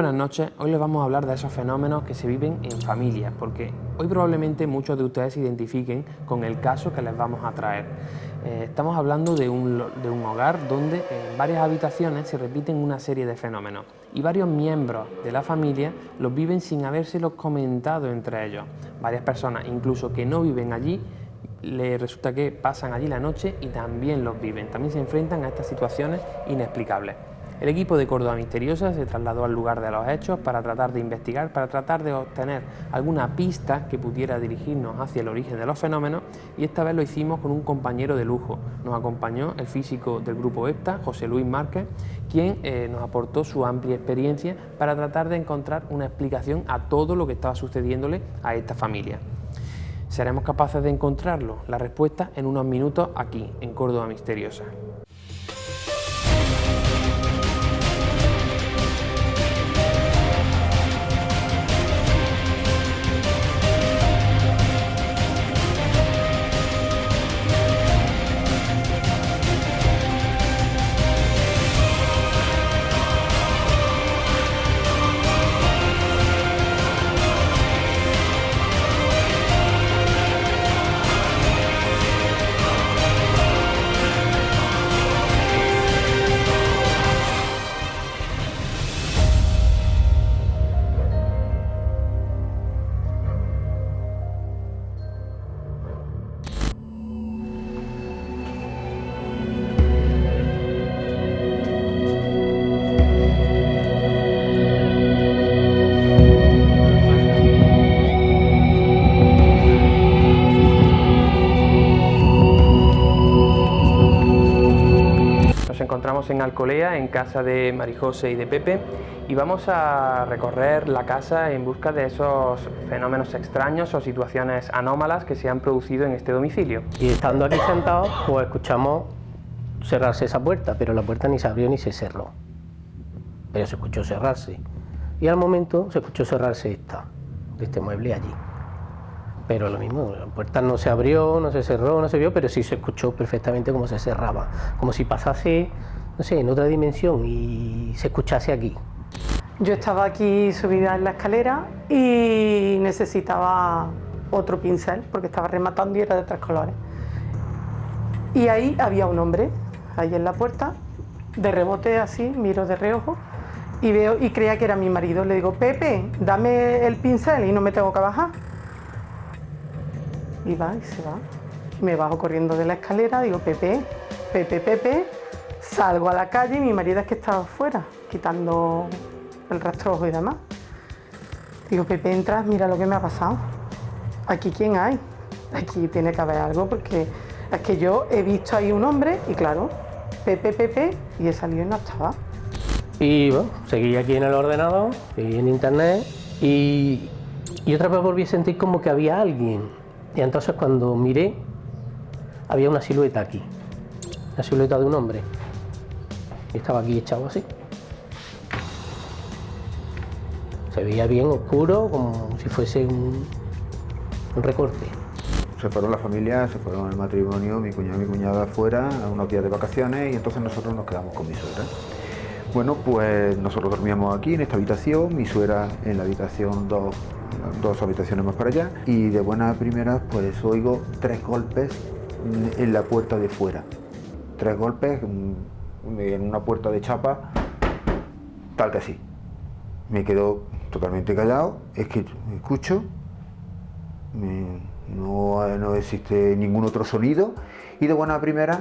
buenas noches. Hoy les vamos a hablar de esos fenómenos que se viven en familia, porque hoy probablemente muchos de ustedes se identifiquen con el caso que les vamos a traer. Estamos hablando de un hogar donde en varias habitaciones se repiten una serie de fenómenos y varios miembros de la familia los viven sin habérselos comentado entre ellos. Varias personas, incluso que no viven allí, les resulta que pasan allí la noche y también los viven, también se enfrentan a estas situaciones inexplicables. El equipo de Córdoba Misteriosa se trasladó al lugar de los hechos para tratar de investigar, para tratar de obtener alguna pista que pudiera dirigirnos hacia el origen de los fenómenos, y esta vez lo hicimos con un compañero de lujo. Nos acompañó el físico del grupo EPTA, José Luis Márquez, quien nos aportó su amplia experiencia para tratar de encontrar una explicación a todo lo que estaba sucediéndole a esta familia. ¿Seremos capaces de encontrarlo? La respuesta en unos minutos aquí, en Córdoba Misteriosa. Nos encontramos en Alcolea, en casa de Marijose y de Pepe, y vamos a recorrer la casa en busca de esos fenómenos extraños o situaciones anómalas que se han producido en este domicilio. Y estando aquí sentados, pues escuchamos cerrarse esa puerta, pero la puerta ni se abrió ni se cerró, pero se escuchó cerrarse. Y al momento se escuchó cerrarse de este mueble allí. Pero lo mismo, la puerta no se abrió, no se cerró, no se vio, pero sí se escuchó perfectamente cómo se cerraba, como si pasase, no sé, en otra dimensión y se escuchase aquí. Yo estaba aquí subida en la escalera y necesitaba otro pincel porque estaba rematando y era de 3 colores. Y ahí había un hombre, ahí en la puerta, de rebote así, miro de reojo y veo y creía que era mi marido. Le digo, Pepe, dame el pincel y no me tengo que bajar. Y va y se va. Me bajo corriendo de la escalera, digo, Pepe, Pepe, Pepe. Salgo a la calle y mi marido es que estaba afuera, quitando el rastrojo y demás. Digo, Pepe, entras, mira lo que me ha pasado. ¿Aquí quién hay? Aquí tiene que haber algo, porque es que yo he visto ahí un hombre y claro, Pepe, Pepe, y he salido y no estaba. Y bueno, seguí aquí en el ordenador, seguí en internet y otra vez volví a sentir como que había alguien. Y entonces cuando miré, había una silueta aquí, la silueta de un hombre. Y estaba aquí echado así. Se veía bien oscuro, como si fuese un recorte. Se fueron la familia, se fueron el matrimonio, mi cuñado y mi cuñada afuera a unos días de vacaciones y entonces nosotros nos quedamos con mi suegra. Bueno, pues nosotros dormíamos aquí en esta habitación, mi suegra en la habitación dos habitaciones más para allá, y de buenas primeras pues oigo 3 golpes en la puerta de fuera. 3 golpes en una puerta de chapa, tal que así. Me quedo totalmente callado, es que escucho, no existe ningún otro sonido, y de buenas primeras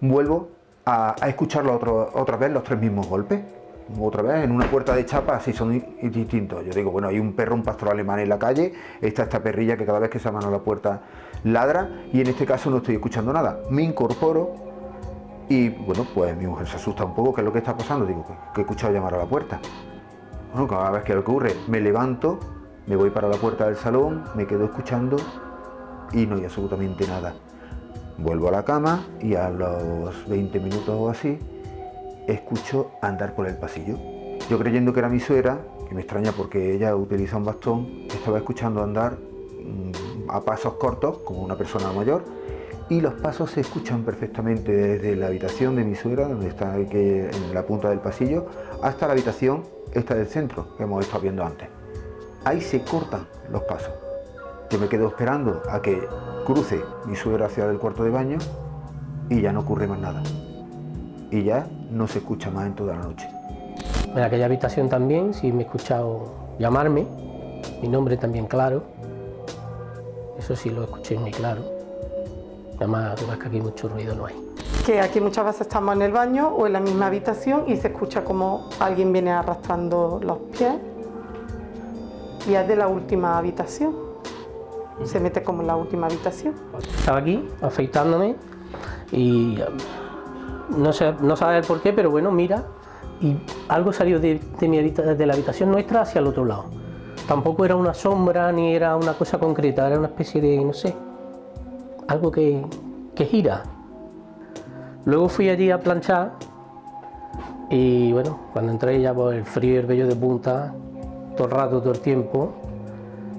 vuelvo a escucharlo otra vez, los 3 mismos golpes. Otra vez en una puerta de chapa, así son distintos. Yo digo, bueno, hay un perro, un pastor alemán en la calle, esta perrilla que cada vez que se llama a la puerta ladra, y en este caso no estoy escuchando nada. Me incorporo y bueno, pues mi mujer se asusta un poco, ¿qué es lo que está pasando? Digo, que he escuchado llamar a la puerta. Bueno, cada vez que ocurre, me levanto, me voy para la puerta del salón, me quedo escuchando y no hay absolutamente nada. Vuelvo a la cama y a los 20 minutos o así, escucho andar por el pasillo. Yo creyendo que era mi suegra, que me extraña porque ella utiliza un bastón, estaba escuchando andar a pasos cortos, como una persona mayor, y los pasos se escuchan perfectamente desde la habitación de mi suegra, donde está aquí en la punta del pasillo, hasta la habitación esta del centro, que hemos estado viendo antes. Ahí se cortan los pasos. Yo me quedo esperando a que cruce mi suegra hacia el cuarto de baño y ya no ocurre más nada. Y ya no se escucha más en toda la noche. En aquella habitación también, sí me he escuchado llamarme, mi nombre también claro. Eso sí lo escuché muy claro. Además que aquí mucho ruido no hay. Que aquí muchas veces estamos en el baño o en la misma habitación y se escucha como alguien viene arrastrando los pies y es de la última habitación. Se mete como en la última habitación. Estaba aquí afeitándome y no sabe por qué, pero bueno, mira, y algo salió de la habitación nuestra hacia el otro lado. Tampoco era una sombra ni era una cosa concreta, era una especie de, no sé, algo que gira. Luego fui allí a planchar y bueno, cuando entré ya por el frío y el vello de punta, todo el rato, todo el tiempo,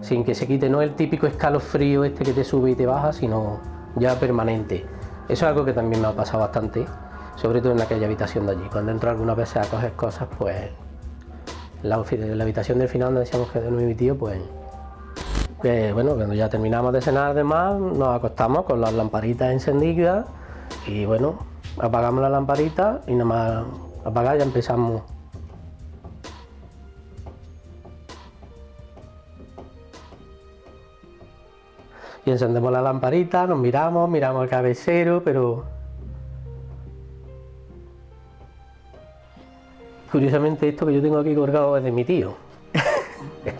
sin que se quite, no el típico escalofrío este que te sube y te baja, sino ya permanente. Eso es algo que también me ha pasado bastante, sobre todo en aquella habitación de allí. Cuando entro algunas veces a coger cosas, pues la habitación del final donde decíamos que de mi tío, pues bueno, cuando ya terminamos de cenar además, nos acostamos con las lamparitas encendidas y bueno, apagamos la lamparita y nada más apagar ya empezamos. Y encendemos la lamparita, nos miramos el cabecero, pero curiosamente esto que yo tengo aquí colgado es de mi tío,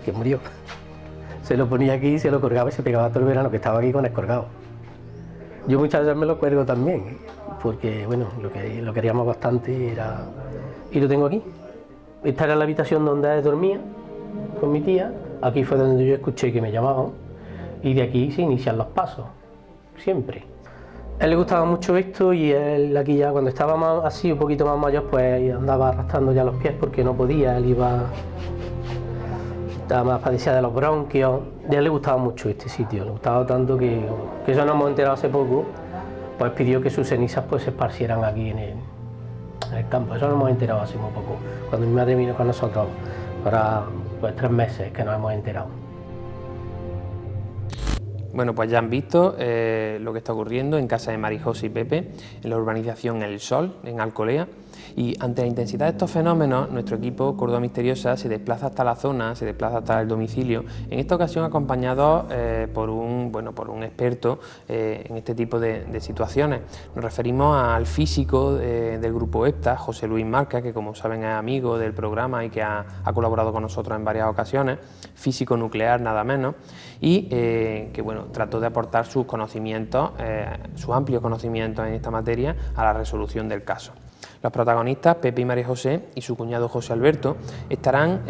que murió. Se lo ponía aquí, se lo colgaba y se pegaba todo el verano que estaba aquí con el colgado. Yo muchas veces me lo cuelgo también, porque bueno, lo queríamos bastante era... Y lo tengo aquí. Esta era la habitación donde dormía con mi tía. Aquí fue donde yo escuché que me llamaban. Y de aquí se inician los pasos, siempre. A él le gustaba mucho esto y él aquí ya cuando estaba más, así un poquito más mayor pues andaba arrastrando ya los pies porque no podía, él estaba más padecía de los bronquios. Y a él le gustaba mucho este sitio, le gustaba tanto que eso nos hemos enterado hace poco, pues pidió que sus cenizas pues se esparcieran aquí en el campo. Eso nos hemos enterado hace muy poco, cuando mi madre vino con nosotros, ahora pues 3 meses que nos hemos enterado. Bueno, pues ya han visto lo que está ocurriendo en casa de María José y Pepe, en la urbanización El Sol, en Alcolea. Y ante la intensidad de estos fenómenos, nuestro equipo Córdoba Misteriosa se desplaza hasta la zona, se desplaza hasta el domicilio, en esta ocasión acompañado por un experto en este tipo de situaciones. Nos referimos al físico del grupo EPTA, José Luis Marca, que como saben es amigo del programa y que ha colaborado con nosotros en varias ocasiones, físico nuclear nada menos, y que bueno, trató de aportar sus conocimientos, sus amplios conocimientos en esta materia a la resolución del caso. Los protagonistas, Pepe y María José, y su cuñado José Alberto, estarán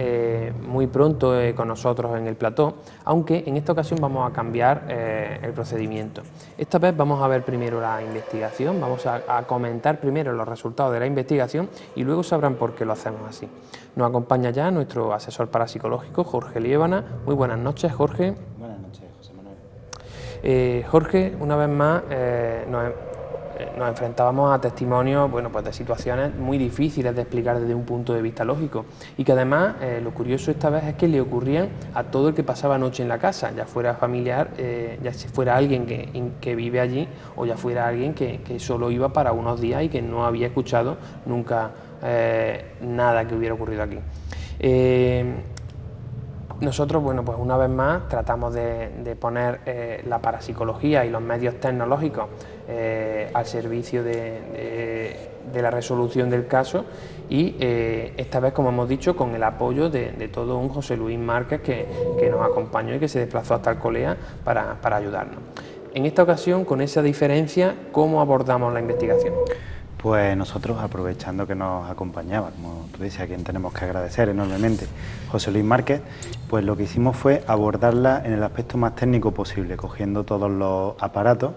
muy pronto con nosotros en el plató, aunque en esta ocasión vamos a cambiar el procedimiento. Esta vez vamos a ver primero la investigación, vamos a comentar primero los resultados de la investigación y luego sabrán por qué lo hacemos así. Nos acompaña ya nuestro asesor parapsicológico, Jorge Liébana. Muy buenas noches, Jorge. Buenas noches, José Manuel. Jorge, una vez más nos enfrentábamos a testimonios pues de situaciones muy difíciles de explicar desde un punto de vista lógico y que además lo curioso esta vez es que le ocurrían a todo el que pasaba noche en la casa, ya fuera familiar, ya fuera alguien que vive allí o ya fuera alguien que solo iba para unos días y que no había escuchado nunca nada que hubiera ocurrido aquí. Nosotros, bueno, pues una vez más tratamos de poner la parapsicología y los medios tecnológicos al servicio de la resolución del caso y esta vez, como hemos dicho, con el apoyo de todo un José Luis Márquez que nos acompañó y que se desplazó hasta Alcolea para ayudarnos. En esta ocasión, con esa diferencia, ¿cómo abordamos la investigación? Pues nosotros, aprovechando que nos acompañaba, como tú dices, a quien tenemos que agradecer enormemente, José Luis Márquez, pues lo que hicimos fue abordarla en el aspecto más técnico posible, cogiendo todos los aparatos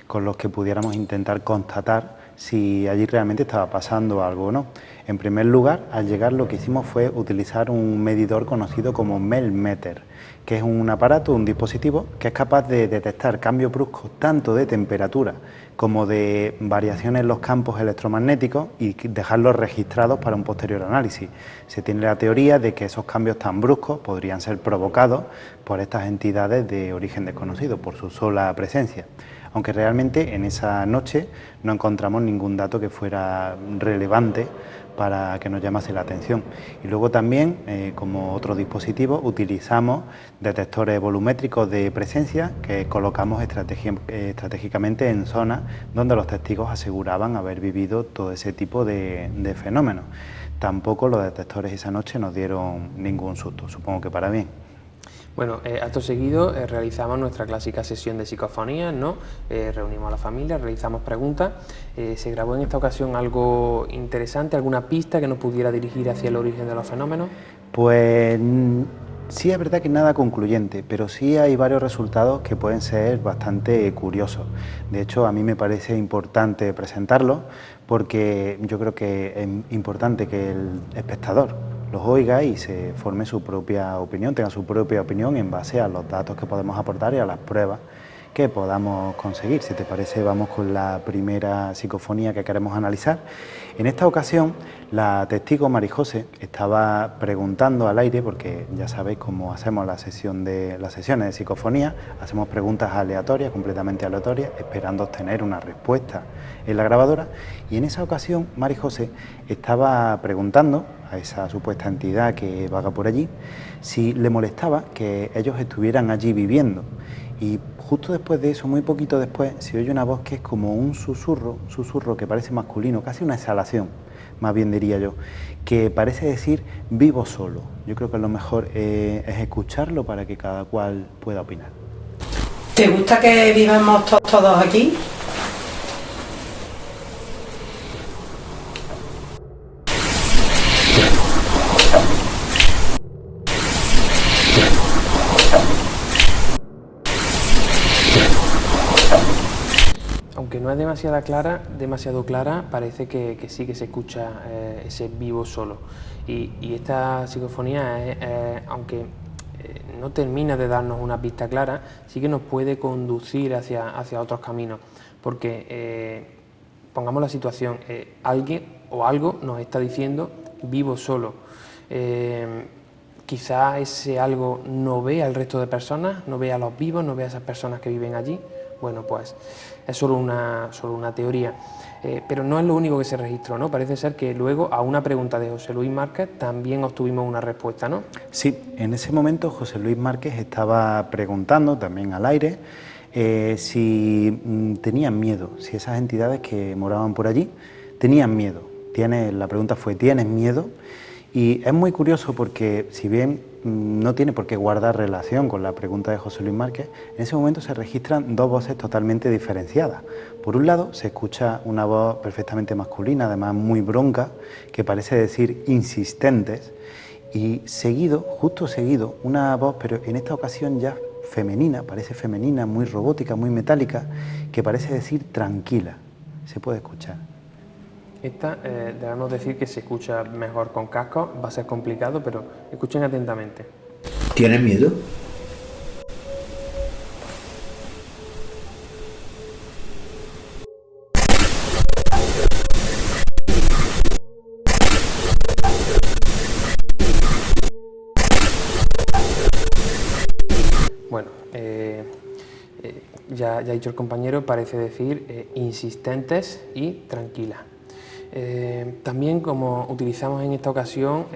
con los que pudiéramos intentar constatar si allí realmente estaba pasando algo o no. En primer lugar, al llegar lo que hicimos fue utilizar un medidor conocido como Melmeter, que es un aparato, un dispositivo que es capaz de detectar cambios bruscos tanto de temperatura como de variaciones en los campos electromagnéticos y dejarlos registrados para un posterior análisis. Se tiene la teoría de que esos cambios tan bruscos podrían ser provocados por estas entidades de origen desconocido, por su sola presencia. Aunque realmente en esa noche no encontramos ningún dato que fuera relevante para que nos llamase la atención. Y luego también, como otro dispositivo, utilizamos detectores volumétricos de presencia que colocamos estratégicamente en zonas donde los testigos aseguraban haber vivido todo ese tipo de fenómenos. Tampoco los detectores esa noche nos dieron ningún susto, supongo que para bien. Bueno, acto seguido realizamos nuestra clásica sesión de psicofonías, ¿no? Reunimos a la familia, realizamos preguntas. ¿Se grabó en esta ocasión algo interesante, alguna pista que nos pudiera dirigir hacia el origen de los fenómenos? Pues sí, es verdad que nada concluyente, pero sí hay varios resultados que pueden ser bastante curiosos. De hecho, a mí me parece importante presentarlos porque yo creo que es importante que el espectador los oiga y se forme su propia opinión, tenga su propia opinión en base a los datos que podemos aportar y a las pruebas que podamos conseguir. Si te parece, vamos con la primera psicofonía que queremos analizar. En esta ocasión, la testigo Marijose estaba preguntando al aire, porque ya sabéis cómo hacemos las sesiones de psicofonía, hacemos preguntas aleatorias, completamente aleatorias, esperando obtener una respuesta en la grabadora, y en esa ocasión Marijose estaba preguntando a esa supuesta entidad que vaga por allí si le molestaba que ellos estuvieran allí viviendo. Y justo después de eso, muy poquito después, se oye una voz que es como un susurro que parece masculino, casi una exhalación, más bien diría yo, que parece decir vivo solo. Yo creo que lo mejor es escucharlo para que cada cual pueda opinar. ¿Te gusta que vivamos todos aquí? Aunque no es demasiado clara, parece que sí que se escucha ese vivo solo. Y esta psicofonía, aunque no termina de darnos una pista clara, sí que nos puede conducir hacia otros caminos. Porque, pongamos la situación, alguien o algo nos está diciendo vivo solo. Quizá ese algo no ve al resto de personas, no ve a los vivos, no ve a esas personas que viven allí. Bueno, pues es solo una teoría, pero no es lo único que se registró, ¿no? Parece ser que luego a una pregunta de José Luis Márquez también obtuvimos una respuesta, ¿no? Sí, en ese momento José Luis Márquez estaba preguntando también al aire si tenían miedo, si esas entidades que moraban por allí tenían miedo. La pregunta fue, ¿tienes miedo? Y es muy curioso porque si bien no tiene por qué guardar relación con la pregunta de José Luis Márquez, en ese momento se registran dos voces totalmente diferenciadas. Por un lado se escucha una voz perfectamente masculina, además muy bronca, que parece decir insistentes, y justo seguido, una voz, pero en esta ocasión ya femenina, parece femenina, muy robótica, muy metálica, que parece decir tranquila. Se puede escuchar. Esta debemos decir que se escucha mejor con casco, va a ser complicado, pero escuchen atentamente. ¿Tienes miedo? Bueno, ya ha dicho el compañero, parece decir insistentes y tranquilas. También, como utilizamos en esta ocasión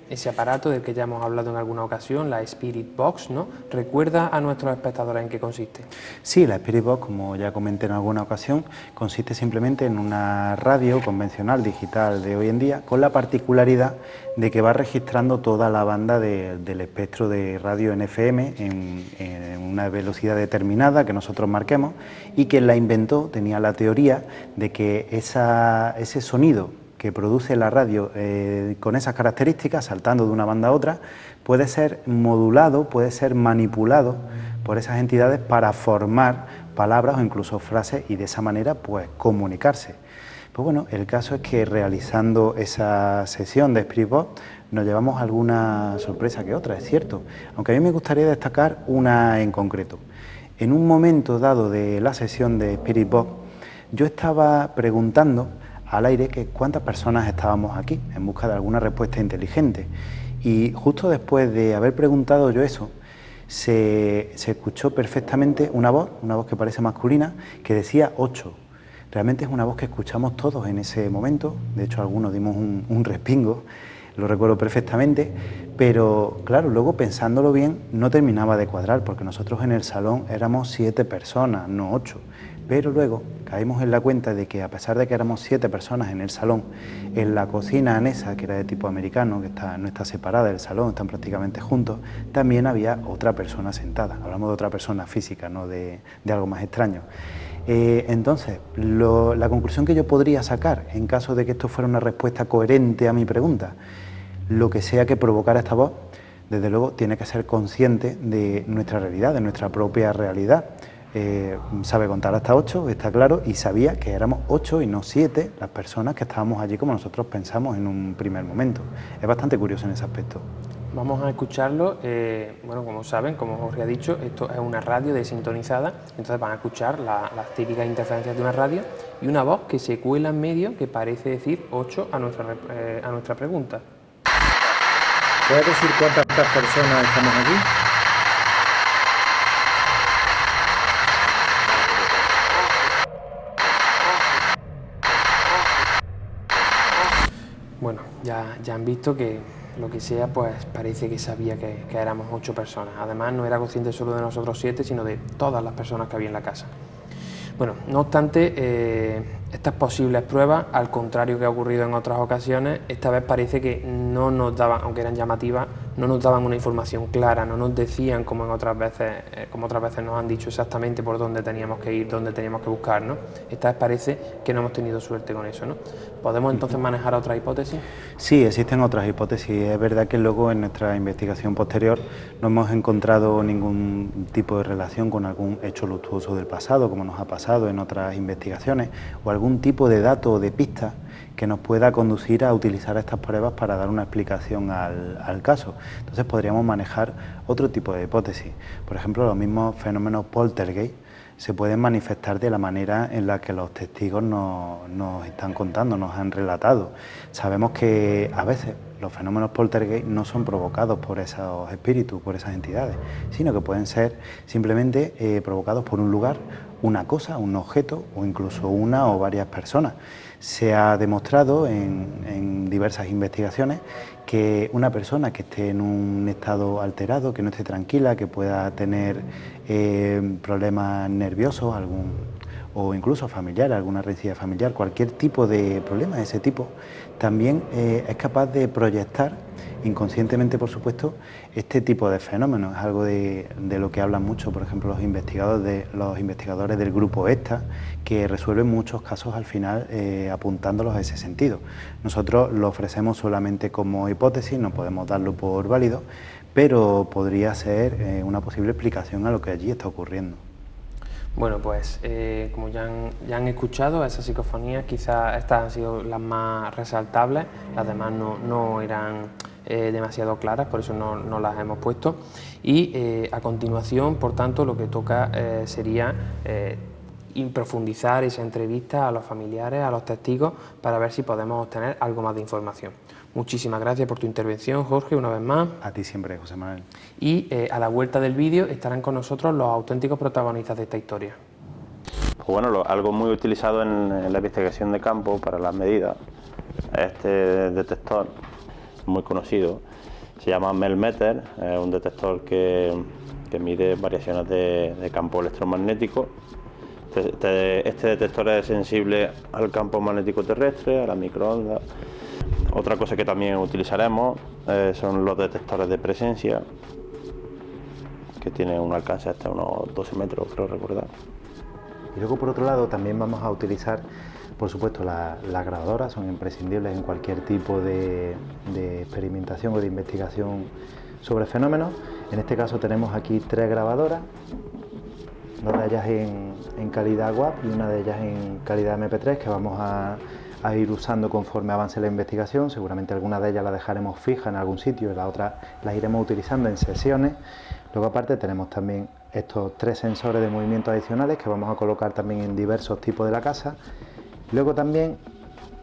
ese aparato del que ya hemos hablado en alguna ocasión, la Spirit Box, ¿no? ¿Recuerda a nuestros espectadores en qué consiste? Sí, la Spirit Box, como ya comenté en alguna ocasión, consiste simplemente en una radio convencional digital de hoy en día, con la particularidad de que va registrando toda la banda del espectro de radio en FM en una velocidad determinada que nosotros marquemos, y quien la inventó tenía la teoría de que ese sonido que produce la radio con esas características, saltando de una banda a otra, puede ser modulado, puede ser manipulado por esas entidades para formar palabras o incluso frases y de esa manera pues comunicarse. Pues bueno, el caso es que realizando esa sesión de Spirit Box nos llevamos alguna sorpresa que otra, es cierto, aunque a mí me gustaría destacar una en concreto. En un momento dado de la sesión de Spirit Box, yo estaba preguntando al aire que cuántas personas estábamos aquí, en busca de alguna respuesta inteligente. Y justo después de haber preguntado yo eso, se escuchó perfectamente una voz que parece masculina, que decía 8. Realmente es una voz que escuchamos todos en ese momento, de hecho algunos dimos un respingo, lo recuerdo perfectamente, pero claro, luego pensándolo bien no terminaba de cuadrar, porque nosotros en el salón éramos 7 personas, no 8. Pero luego caímos en la cuenta de que a pesar de que éramos 7 personas en el salón, en la cocina anexa, que era de tipo americano, que no está separada del salón, están prácticamente juntos, también había otra persona sentada. Hablamos de otra persona física, no de algo más extraño. Entonces, la conclusión que yo podría sacar, en caso de que esto fuera una respuesta coherente a mi pregunta, lo que sea que provocara esta voz, desde luego tiene que ser consciente de nuestra realidad, de nuestra propia realidad. Sabe contar hasta 8, está claro, y sabía que éramos 8 y no 7 las personas que estábamos allí como nosotros pensamos en un primer momento. Es bastante curioso en ese aspecto. Vamos a escucharlo. Bueno, como saben, como Jorge ha dicho, esto es una radio desintonizada, entonces van a escuchar las típicas interferencias de una radio y una voz que se cuela en medio que parece decir 8 a nuestra pregunta. ¿Puedes decir cuántas personas estamos aquí? Bueno, ya han visto que lo que sea, pues parece que sabía que éramos 8 personas. Además, no era consciente solo de nosotros 7, sino de todas las personas que había en la casa. Bueno, no obstante, estas posibles pruebas, al contrario que ha ocurrido en otras ocasiones, esta vez parece que no nos daban, aunque eran llamativas, no nos daban una información clara, no nos decían como otras veces nos han dicho exactamente por dónde teníamos que ir, dónde teníamos que buscar, ¿no? Esta vez parece que no hemos tenido suerte con eso, ¿no? ¿Podemos entonces manejar otra hipótesis? Sí, existen otras hipótesis. Es verdad que luego en nuestra investigación posterior no hemos encontrado ningún tipo de relación con algún hecho luctuoso del pasado, como nos ha pasado en otras investigaciones, o algún tipo de dato o de pista que nos pueda conducir a utilizar estas pruebas para dar una explicación al caso. Entonces podríamos manejar otro tipo de hipótesis. Por ejemplo, los mismos fenómenos poltergeist se pueden manifestar de la manera en la que los testigos nos están contando, nos han relatado. Sabemos que a veces los fenómenos poltergeist no son provocados por esos espíritus, por esas entidades, sino que pueden ser simplemente provocados por un lugar, una cosa, un objeto o incluso una o varias personas. Se ha demostrado en diversas investigaciones que una persona que esté en un estado alterado, que no esté tranquila, que pueda tener problemas nerviosos o incluso familiares, alguna rencilla familiar, cualquier tipo de problema de ese tipo, también es capaz de proyectar inconscientemente, por supuesto, este tipo de fenómenos. Es algo de lo que hablan mucho, por ejemplo, los investigadores del grupo ESTA, que resuelven muchos casos al final apuntándolos a ese sentido. Nosotros lo ofrecemos solamente como hipótesis, no podemos darlo por válido, pero podría ser una posible explicación a lo que allí está ocurriendo. Bueno, pues como ya han escuchado, esas psicofonías quizás estas han sido las más resaltables, las demás no eran demasiado claras, por eso no las hemos puesto. Y a continuación, por tanto, lo que toca sería profundizar esa entrevista a los familiares, a los testigos, para ver si podemos obtener algo más de información. Muchísimas gracias por tu intervención, Jorge, una vez más. A ti siempre, José Manuel. Y a la vuelta del vídeo estarán con nosotros los auténticos protagonistas de esta historia. Pues bueno, algo muy utilizado en la investigación de campo para las medidas, este detector muy conocido, se llama Melmeter, es un detector que mide variaciones de campo electromagnético. Este detector es sensible al campo magnético terrestre, a las microondas. Otra cosa que también utilizaremos son los detectores de presencia, que tienen un alcance hasta unos 12 metros, creo recordar. Y luego, por otro lado, también vamos a utilizar, por supuesto, las grabadoras. Son imprescindibles en cualquier tipo de experimentación o de investigación sobre fenómenos. En este caso tenemos aquí 3 grabadoras, 2 de ellas en calidad WAV y una de ellas en calidad MP3, que vamos a a ir usando conforme avance la investigación. Seguramente algunas de ellas las dejaremos fijas en algún sitio y las otras las iremos utilizando en sesiones. Luego aparte tenemos también estos 3 sensores de movimiento adicionales que vamos a colocar también en diversos tipos de la casa. Luego también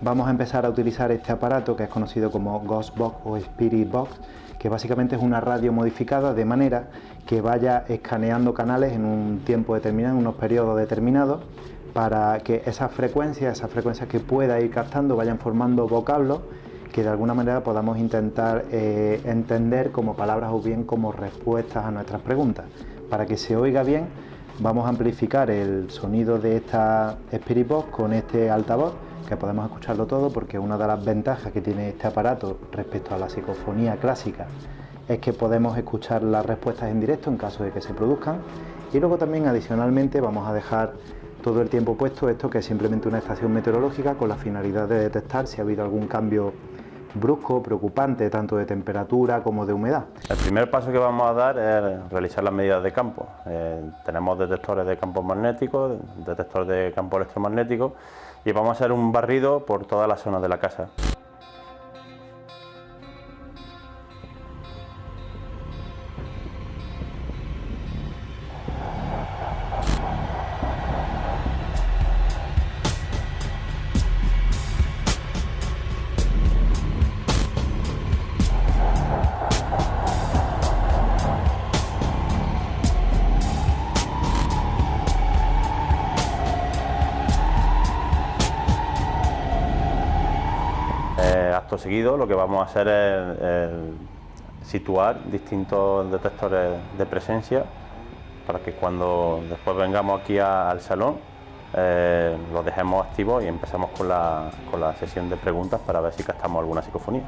vamos a empezar a utilizar este aparato que es conocido como Ghost Box o Spirit Box, que básicamente es una radio modificada de manera que vaya escaneando canales en un tiempo determinado, en unos periodos determinados, para que esas frecuencias que pueda ir captando vayan formando vocablos que de alguna manera podamos intentar entender como palabras o bien como respuestas a nuestras preguntas. Para que se oiga bien, vamos a amplificar el sonido de esta Spirit Box con este altavoz, que podemos escucharlo todo, porque una de las ventajas que tiene este aparato respecto a la psicofonía clásica es que podemos escuchar las respuestas en directo en caso de que se produzcan. Y luego también adicionalmente vamos a dejar todo el tiempo puesto esto, que es simplemente una estación meteorológica con la finalidad de detectar si ha habido algún cambio brusco, preocupante, tanto de temperatura como de humedad. El primer paso que vamos a dar es realizar las medidas de campo. Tenemos detectores de campo magnético, detectores de campo electromagnético, y vamos a hacer un barrido por todas las zonas de la casa. Acto seguido lo que vamos a hacer es situar distintos detectores de presencia para que cuando después vengamos aquí al salón los dejemos activos y empezamos con la sesión de preguntas para ver si captamos alguna psicofonía.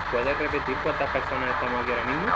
¿Puedes repetir cuántas personas estamos aquí ahora mismo?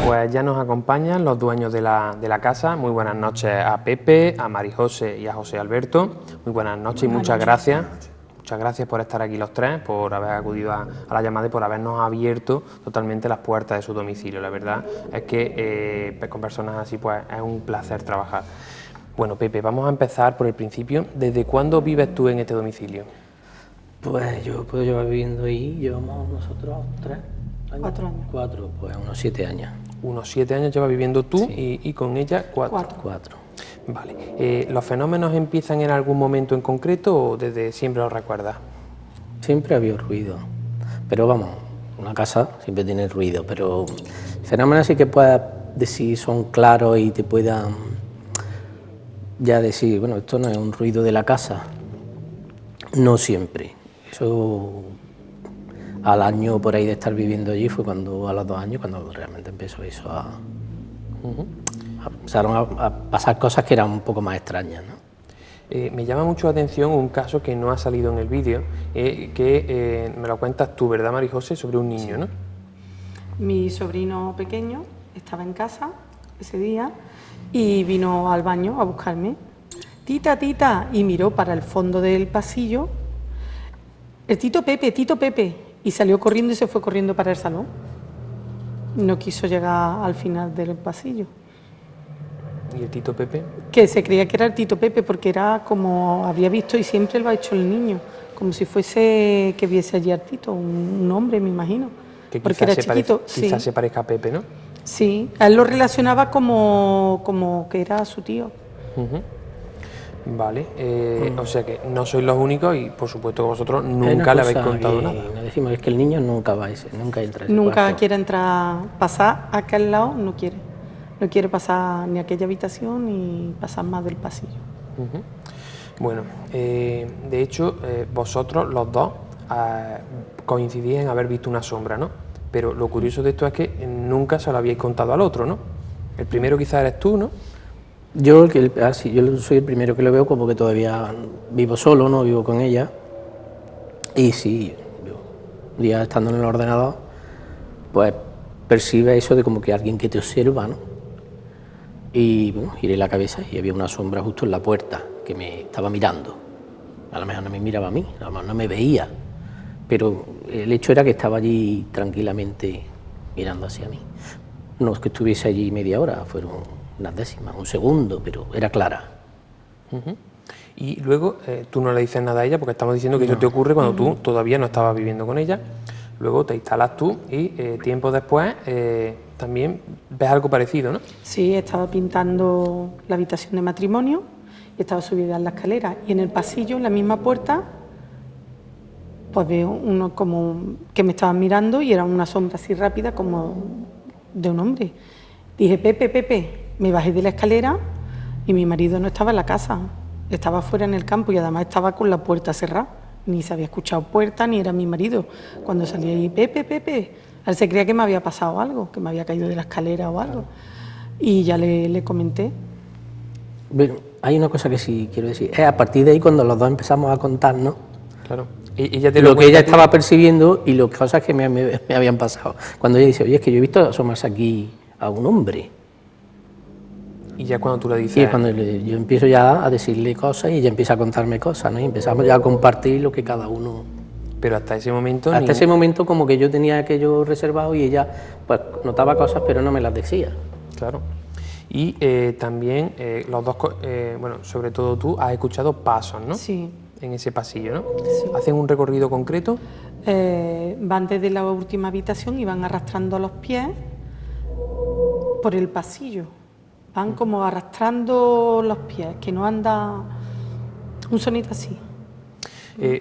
Pues ya nos acompañan los dueños de la casa. Muy buenas noches a Pepe, a Marijose y a José Alberto. Muy buenas noches y muchas gracias. Muchas gracias por estar aquí los tres, por haber acudido a la llamada y por habernos abierto totalmente las puertas de su domicilio. La verdad es que con personas así pues es un placer trabajar. Bueno, Pepe, vamos a empezar por el principio. ¿Desde cuándo vives tú en este domicilio? Pues yo puedo llevar viviendo ahí, llevamos nosotros 3 años. 4 años. 4, pues unos 7 años. Unos 7 años llevas viviendo tú, Sí. y con ella 4. 4. Vale. ¿Los fenómenos empiezan en algún momento en concreto o desde siempre los recuerdas? Siempre ha habido ruido, pero vamos, una casa siempre tiene ruido, pero fenómenos sí que puedas decir son claros y te puedan ya decir, bueno, esto no es un ruido de la casa. No siempre. Eso al año por ahí de estar viviendo allí fue cuando, a los 2 años, cuando realmente empezó eso empezaron a pasar cosas que eran un poco más extrañas, ¿no? Me llama mucho la atención un caso que no ha salido en el vídeo, que me lo cuentas tú, ¿verdad, Marijose? Sobre un niño, ¿no? Mi sobrino pequeño estaba en casa ese día y vino al baño a buscarme. Tita, tita, y miró para el fondo del pasillo. El Tito Pepe, y salió corriendo y se fue corriendo para el salón. No quiso llegar al final del pasillo. ¿Y el Tito Pepe? Que se creía que era el Tito Pepe porque era como había visto y siempre lo ha hecho el niño, como si fuese que viese allí al Tito, un hombre, me imagino. Que porque era chiquito, quizás se parezca a Pepe, ¿no? Sí, a él lo relacionaba como que era su tío. Vale, o sea que no sois los únicos y por supuesto que vosotros nunca le habéis contado nada. Nos decimos es que el niño nunca va a ese, nunca entra a ese Nunca cuarto. quiere entrar, pasar a aquel lado, no quiere. No quiere pasar ni a aquella habitación ni pasar más del pasillo. Bueno, de hecho, vosotros los dos coincidís en haber visto una sombra, ¿no? Pero lo curioso de esto es que nunca se lo habíais contado al otro, ¿no? El primero quizás eres tú, ¿no? Yo soy el primero que lo veo, como que todavía vivo solo, no vivo con ella. Y sí, yo un día estando en el ordenador, pues percibe eso de como que alguien que te observa, ¿no? Y bueno, giré la cabeza y había una sombra justo en la puerta que me estaba mirando. A lo mejor no me miraba a mí, a lo mejor no me veía, pero el hecho era que estaba allí tranquilamente mirando hacia mí. No es que estuviese allí media hora, fueron unas décimas, un segundo, pero era clara. Y luego tú no le dices nada a ella porque estamos diciendo que eso te ocurre cuando tú todavía no estabas viviendo con ella. Luego te instalas tú y tiempo después también ves algo parecido, ¿no? Sí, estaba pintando la habitación de matrimonio y estaba subida en la escalera. Y en el pasillo, en la misma puerta, pues veo uno como que me estaba mirando y era una sombra así rápida como de un hombre. Dije, Pepe, Pepe. Me bajé de la escalera y mi marido no estaba en la casa, estaba fuera en el campo y además estaba con la puerta cerrada. Ni se había escuchado puerta, ni era mi marido. Cuando salí ahí, Pepe, Pepe, él se creía que me había pasado algo, que me había caído de la escalera o algo. Y ya le comenté. Bueno, hay una cosa que sí quiero decir, es a partir de ahí cuando los dos empezamos a contarnos, claro. Ella te lo que ella cuenta estaba percibiendo y las cosas que me habían pasado. Cuando ella dice, oye, es que yo he visto asomarse aquí a un hombre. Y ya cuando tú le dices... Y es cuando yo empiezo ya a decirle cosas y ella empieza a contarme cosas, ¿no? Y empezamos ya a compartir lo que cada uno... Pero hasta ese momento... Hasta ese momento como que yo tenía aquello reservado y ella pues notaba cosas pero no me las decía. Claro. Y también los dos, bueno, sobre todo tú, has escuchado pasos, ¿no? Sí. En ese pasillo, ¿no? Sí. ¿Hacen un recorrido concreto? Van desde la última habitación y van arrastrando los pies por el pasillo. Van como arrastrando los pies, que no anda un sonido así.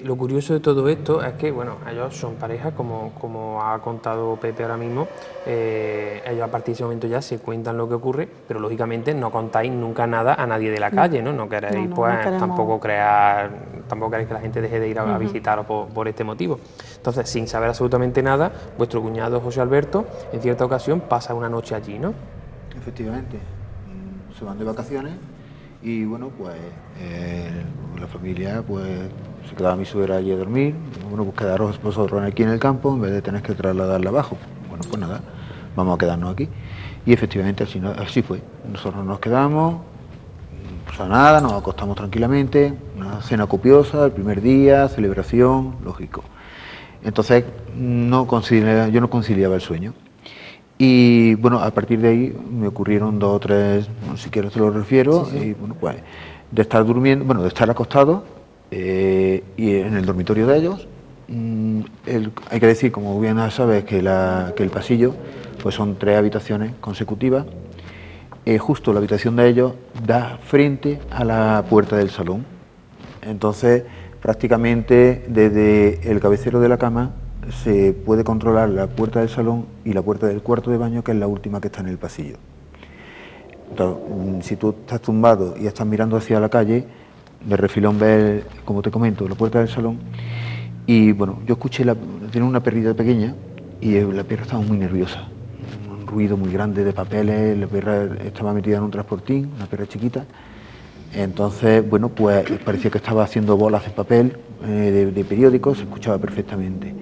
Lo curioso de todo esto es que, bueno, ellos son pareja, como ha contado Pepe ahora mismo. Ellos a partir de ese momento ya se cuentan lo que ocurre, pero lógicamente no contáis nunca nada a nadie de la calle, ¿no? No queréis, pues, no queremos... tampoco queréis que la gente deje de ir a visitaros por este motivo. Entonces, sin saber absolutamente nada, vuestro cuñado José Alberto, en cierta ocasión, pasa una noche allí, ¿no? Efectivamente, se van de vacaciones y bueno, pues la familia pues se quedaba mi suegra allí a dormir. Bueno, pues quedaros vosotros aquí en el campo en vez de tener que trasladarla abajo. Bueno, pues nada, vamos a quedarnos aquí. Y efectivamente así fue. Nosotros nos quedamos, no pasa nada, nos acostamos tranquilamente, una cena copiosa, el primer día, celebración, lógico. Entonces yo no conciliaba el sueño. Y bueno, a partir de ahí me ocurrieron 2 o 3, bueno, si quieres te lo refiero, sí. Y bueno, pues de estar durmiendo, bueno, de estar acostado y en el dormitorio de ellos. Hay que decir, como bien sabes, que el pasillo pues son 3 habitaciones consecutivas. Justo la habitación de ellos da frente a la puerta del salón. Entonces, prácticamente desde el cabecero de la cama se puede controlar la puerta del salón y la puerta del cuarto de baño, que es la última que está en el pasillo. Entonces, si tú estás tumbado y estás mirando hacia la calle, de refilón ves, como te comento, la puerta del salón. Y bueno, yo escuché, tiene una perrita pequeña y la perra estaba muy nerviosa. Un ruido muy grande de papeles, la perra estaba metida en un transportín, una perra chiquita. Entonces, bueno, pues parecía que estaba haciendo bolas de papel, de periódicos, se escuchaba perfectamente.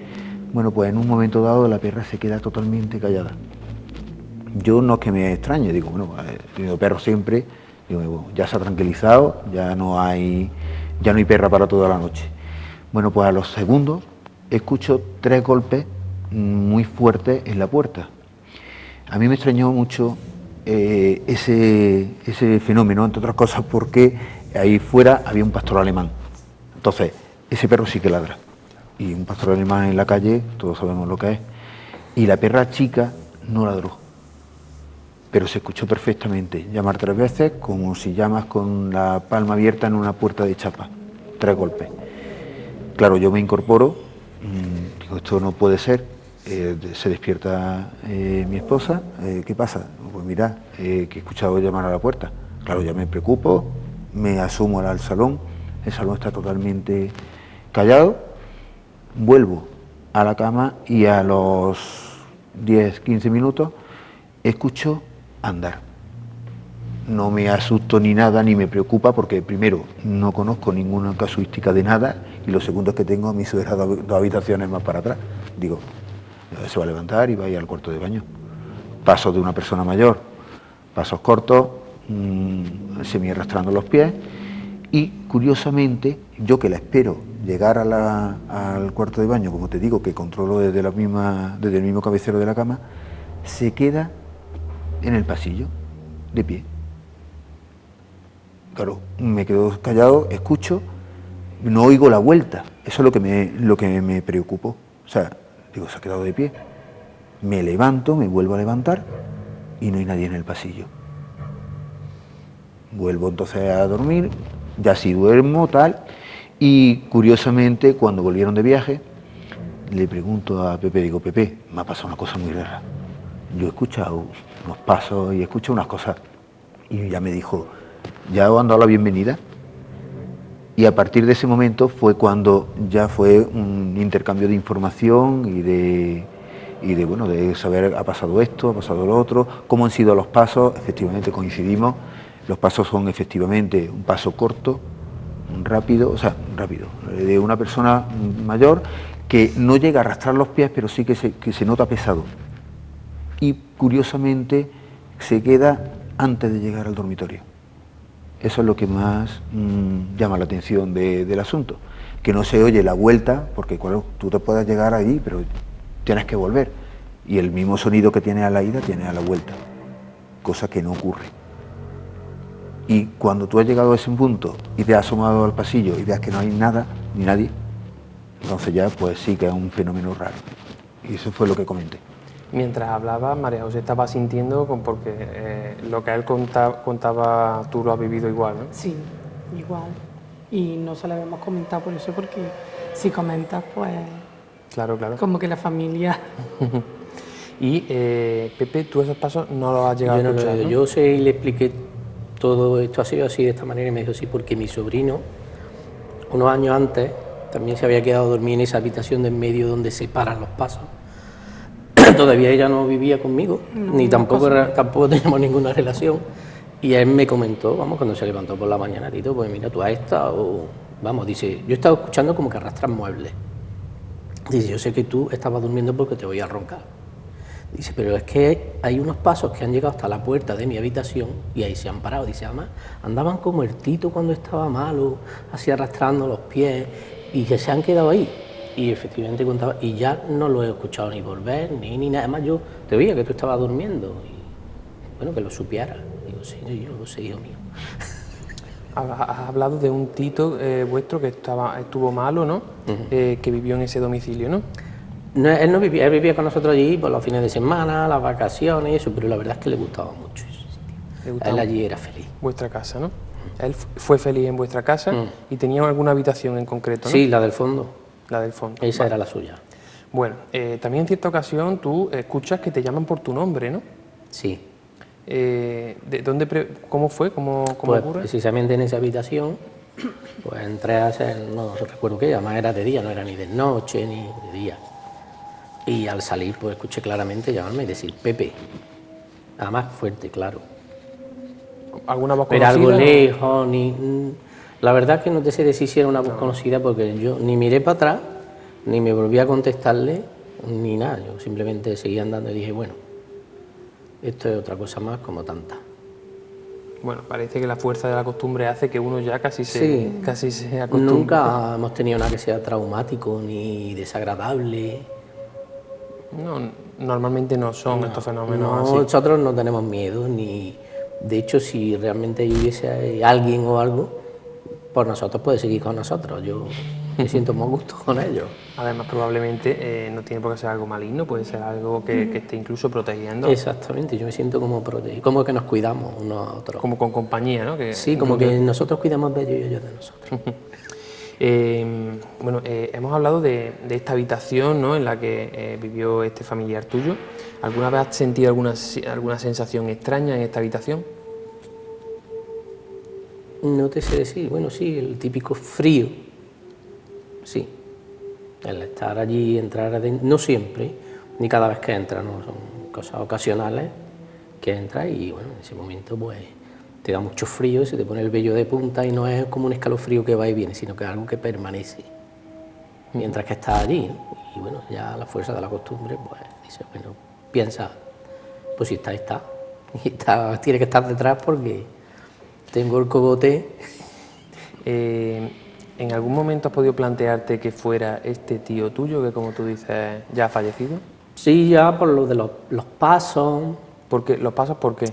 Bueno, pues en un momento dado la perra se queda totalmente callada. Yo no es que me extrañe, digo, bueno, he tenido perros siempre, digo, bueno, ya se ha tranquilizado, ya no hay perra para toda la noche. Bueno, pues a los segundos escucho 3 golpes muy fuertes en la puerta. A mí me extrañó mucho ese fenómeno, entre otras cosas, porque ahí fuera había un pastor alemán. Entonces, ese perro sí que ladra. Y un pastor alemán en la calle, todos sabemos lo que es. Y la perra chica no ladró, pero se escuchó perfectamente llamar 3 veces, como si llamas con la palma abierta en una puerta de chapa, 3 golpes. Claro, yo me incorporo, digo, esto no puede ser. Se despierta mi esposa, ¿qué pasa? Pues mira, que he escuchado llamar a la puerta. Claro, ya me preocupo, me asomo al salón, el salón está totalmente callado, vuelvo a la cama y a los 10-15 minutos escucho andar. No me asusto ni nada, ni me preocupa, porque primero no conozco ninguna casuística de nada, y lo segundo es que tengo a mi suegra 2 habitaciones más para atrás. Digo, se va a levantar y va a ir al cuarto de baño. Pasos de una persona mayor, pasos cortos, semi arrastrando los pies, y curiosamente, yo que la espero llegar al cuarto de baño, como te digo, que controlo desde el mismo cabecero de la cama, se queda en el pasillo, de pie. Claro, me quedo callado, escucho, no oigo la vuelta. Eso es lo que me preocupó. O sea, digo, se ha quedado de pie. Me levanto, me vuelvo a levantar y no hay nadie en el pasillo. Vuelvo entonces a dormir, ya sí duermo, tal. Y curiosamente, cuando volvieron de viaje, le pregunto a Pepe, digo, Pepe, me ha pasado una cosa muy rara. Yo he escuchado unos pasos y he escuchado unas cosas. Y ya me dijo, ¿ya os han dado la bienvenida? Y a partir de ese momento fue cuando ya fue un intercambio de información y de saber, ha pasado esto, ha pasado lo otro, cómo han sido los pasos. Efectivamente coincidimos, los pasos son efectivamente un paso corto, rápido, de una persona mayor que no llega a arrastrar los pies, pero sí que se nota pesado. Y curiosamente se queda antes de llegar al dormitorio. Eso es lo que más llama la atención del asunto, que no se oye la vuelta, porque claro, tú te puedes llegar ahí, pero tienes que volver, y el mismo sonido que tiene a la ida tiene a la vuelta, cosa que no ocurre. Y cuando tú has llegado a ese punto y te has asomado al pasillo y veas que no hay nada, ni nadie, entonces ya pues sí que es un fenómeno raro. Y eso fue lo que comenté. Mientras hablaba, María José estaba sintiendo, porque lo que él contaba, tú lo has vivido igual, ¿no? Sí, igual. Y no se lo habíamos comentado por eso, porque si comentas, pues... Claro, claro. Como que la familia... Y, Pepe, tú esos pasos no los has llegado a escuchar, ¿no? Yo sé y le expliqué todo esto ha sido así, de esta manera, y me dijo sí, porque mi sobrino, unos años antes, también se había quedado dormido en esa habitación de en medio donde se paran los pasos. Todavía ella no vivía conmigo, ni tampoco teníamos ninguna relación. Y él me comentó, vamos, cuando se levantó por la mañana, Tito, pues mira, tú has estado, vamos, dice, yo he estado escuchando como que arrastran muebles. Dice, yo sé que tú estabas durmiendo porque te voy a roncar. Dice, pero es que hay unos pasos que han llegado hasta la puerta de mi habitación y ahí se han parado. Dice, además, andaban como el Tito cuando estaba malo, así arrastrando los pies, y que se han quedado ahí. Y efectivamente contaba, y ya no lo he escuchado ni volver, ni nada. Además, yo te veía que tú estabas durmiendo, y bueno, que lo supieras. Digo, sí, yo lo sé, hijo mío. Has hablado de un Tito vuestro que estuvo malo, ¿no? Que vivió en ese domicilio, ¿no? No, él no vivía, él vivía con nosotros allí por los fines de semana, las vacaciones y eso, pero la verdad es que le gustaba mucho eso. Él allí era feliz. Vuestra casa, ¿no? Él fue feliz en vuestra casa y tenía alguna habitación en concreto, ¿no? Sí, la del fondo. La del fondo. Esa era la suya. Bueno, también en cierta ocasión tú escuchas que te llaman por tu nombre, ¿no? Sí. ¿De dónde ¿Cómo fue? ¿Cómo pues, ocurre? Precisamente en esa habitación, pues entré a hacer, no recuerdo qué, además era de día, no era ni de noche ni de día. Y al salir, pues escuché claramente llamarme y decir Pepe. Además fuerte, claro. ¿Alguna voz pero conocida? Algo lejos, ni... La verdad que no te sé decir si era una voz conocida, porque yo ni miré para atrás, ni me volví a contestarle, ni nada. Yo simplemente seguía andando y dije, bueno, esto es otra cosa más como tanta. Bueno, parece que la fuerza de la costumbre hace que uno ya casi se acostumbre. Nunca hemos tenido nada que sea traumático ni desagradable. No, normalmente no son estos fenómenos así. Nosotros no tenemos miedo, ni de hecho si realmente hubiese alguien o algo, por nosotros puede seguir con nosotros. Yo me siento muy a gusto con ellos. Además, probablemente no tiene por qué ser algo maligno, puede ser algo que esté incluso protegiendo. Exactamente, yo me siento como protegido, como que nos cuidamos unos a otros. Como con compañía, ¿no? Sí, como que nosotros cuidamos de ellos y ellos de nosotros. Bueno, hemos hablado de esta habitación, ¿no?, en la que vivió este familiar tuyo. ¿Alguna vez has sentido alguna sensación extraña en esta habitación? No te sé decir, bueno, sí, el típico frío, sí. El estar allí, entrar adentro, no siempre, ni cada vez que entra, ¿no? Son cosas ocasionales que entras y bueno, en ese momento pues te da mucho frío y se te pone el vello de punta y no es como un escalofrío que va y viene, sino que es algo que permanece mientras que estás allí, ¿no? Y bueno, ya a la fuerza de la costumbre, pues dices, bueno, piensa, pues si está, está, y está, tiene que estar detrás porque tengo el cogote. ¿En algún momento has podido plantearte que fuera este tío tuyo, que como tú dices, ya ha fallecido? Sí, ya por lo de los pasos. ¿Los pasos por qué?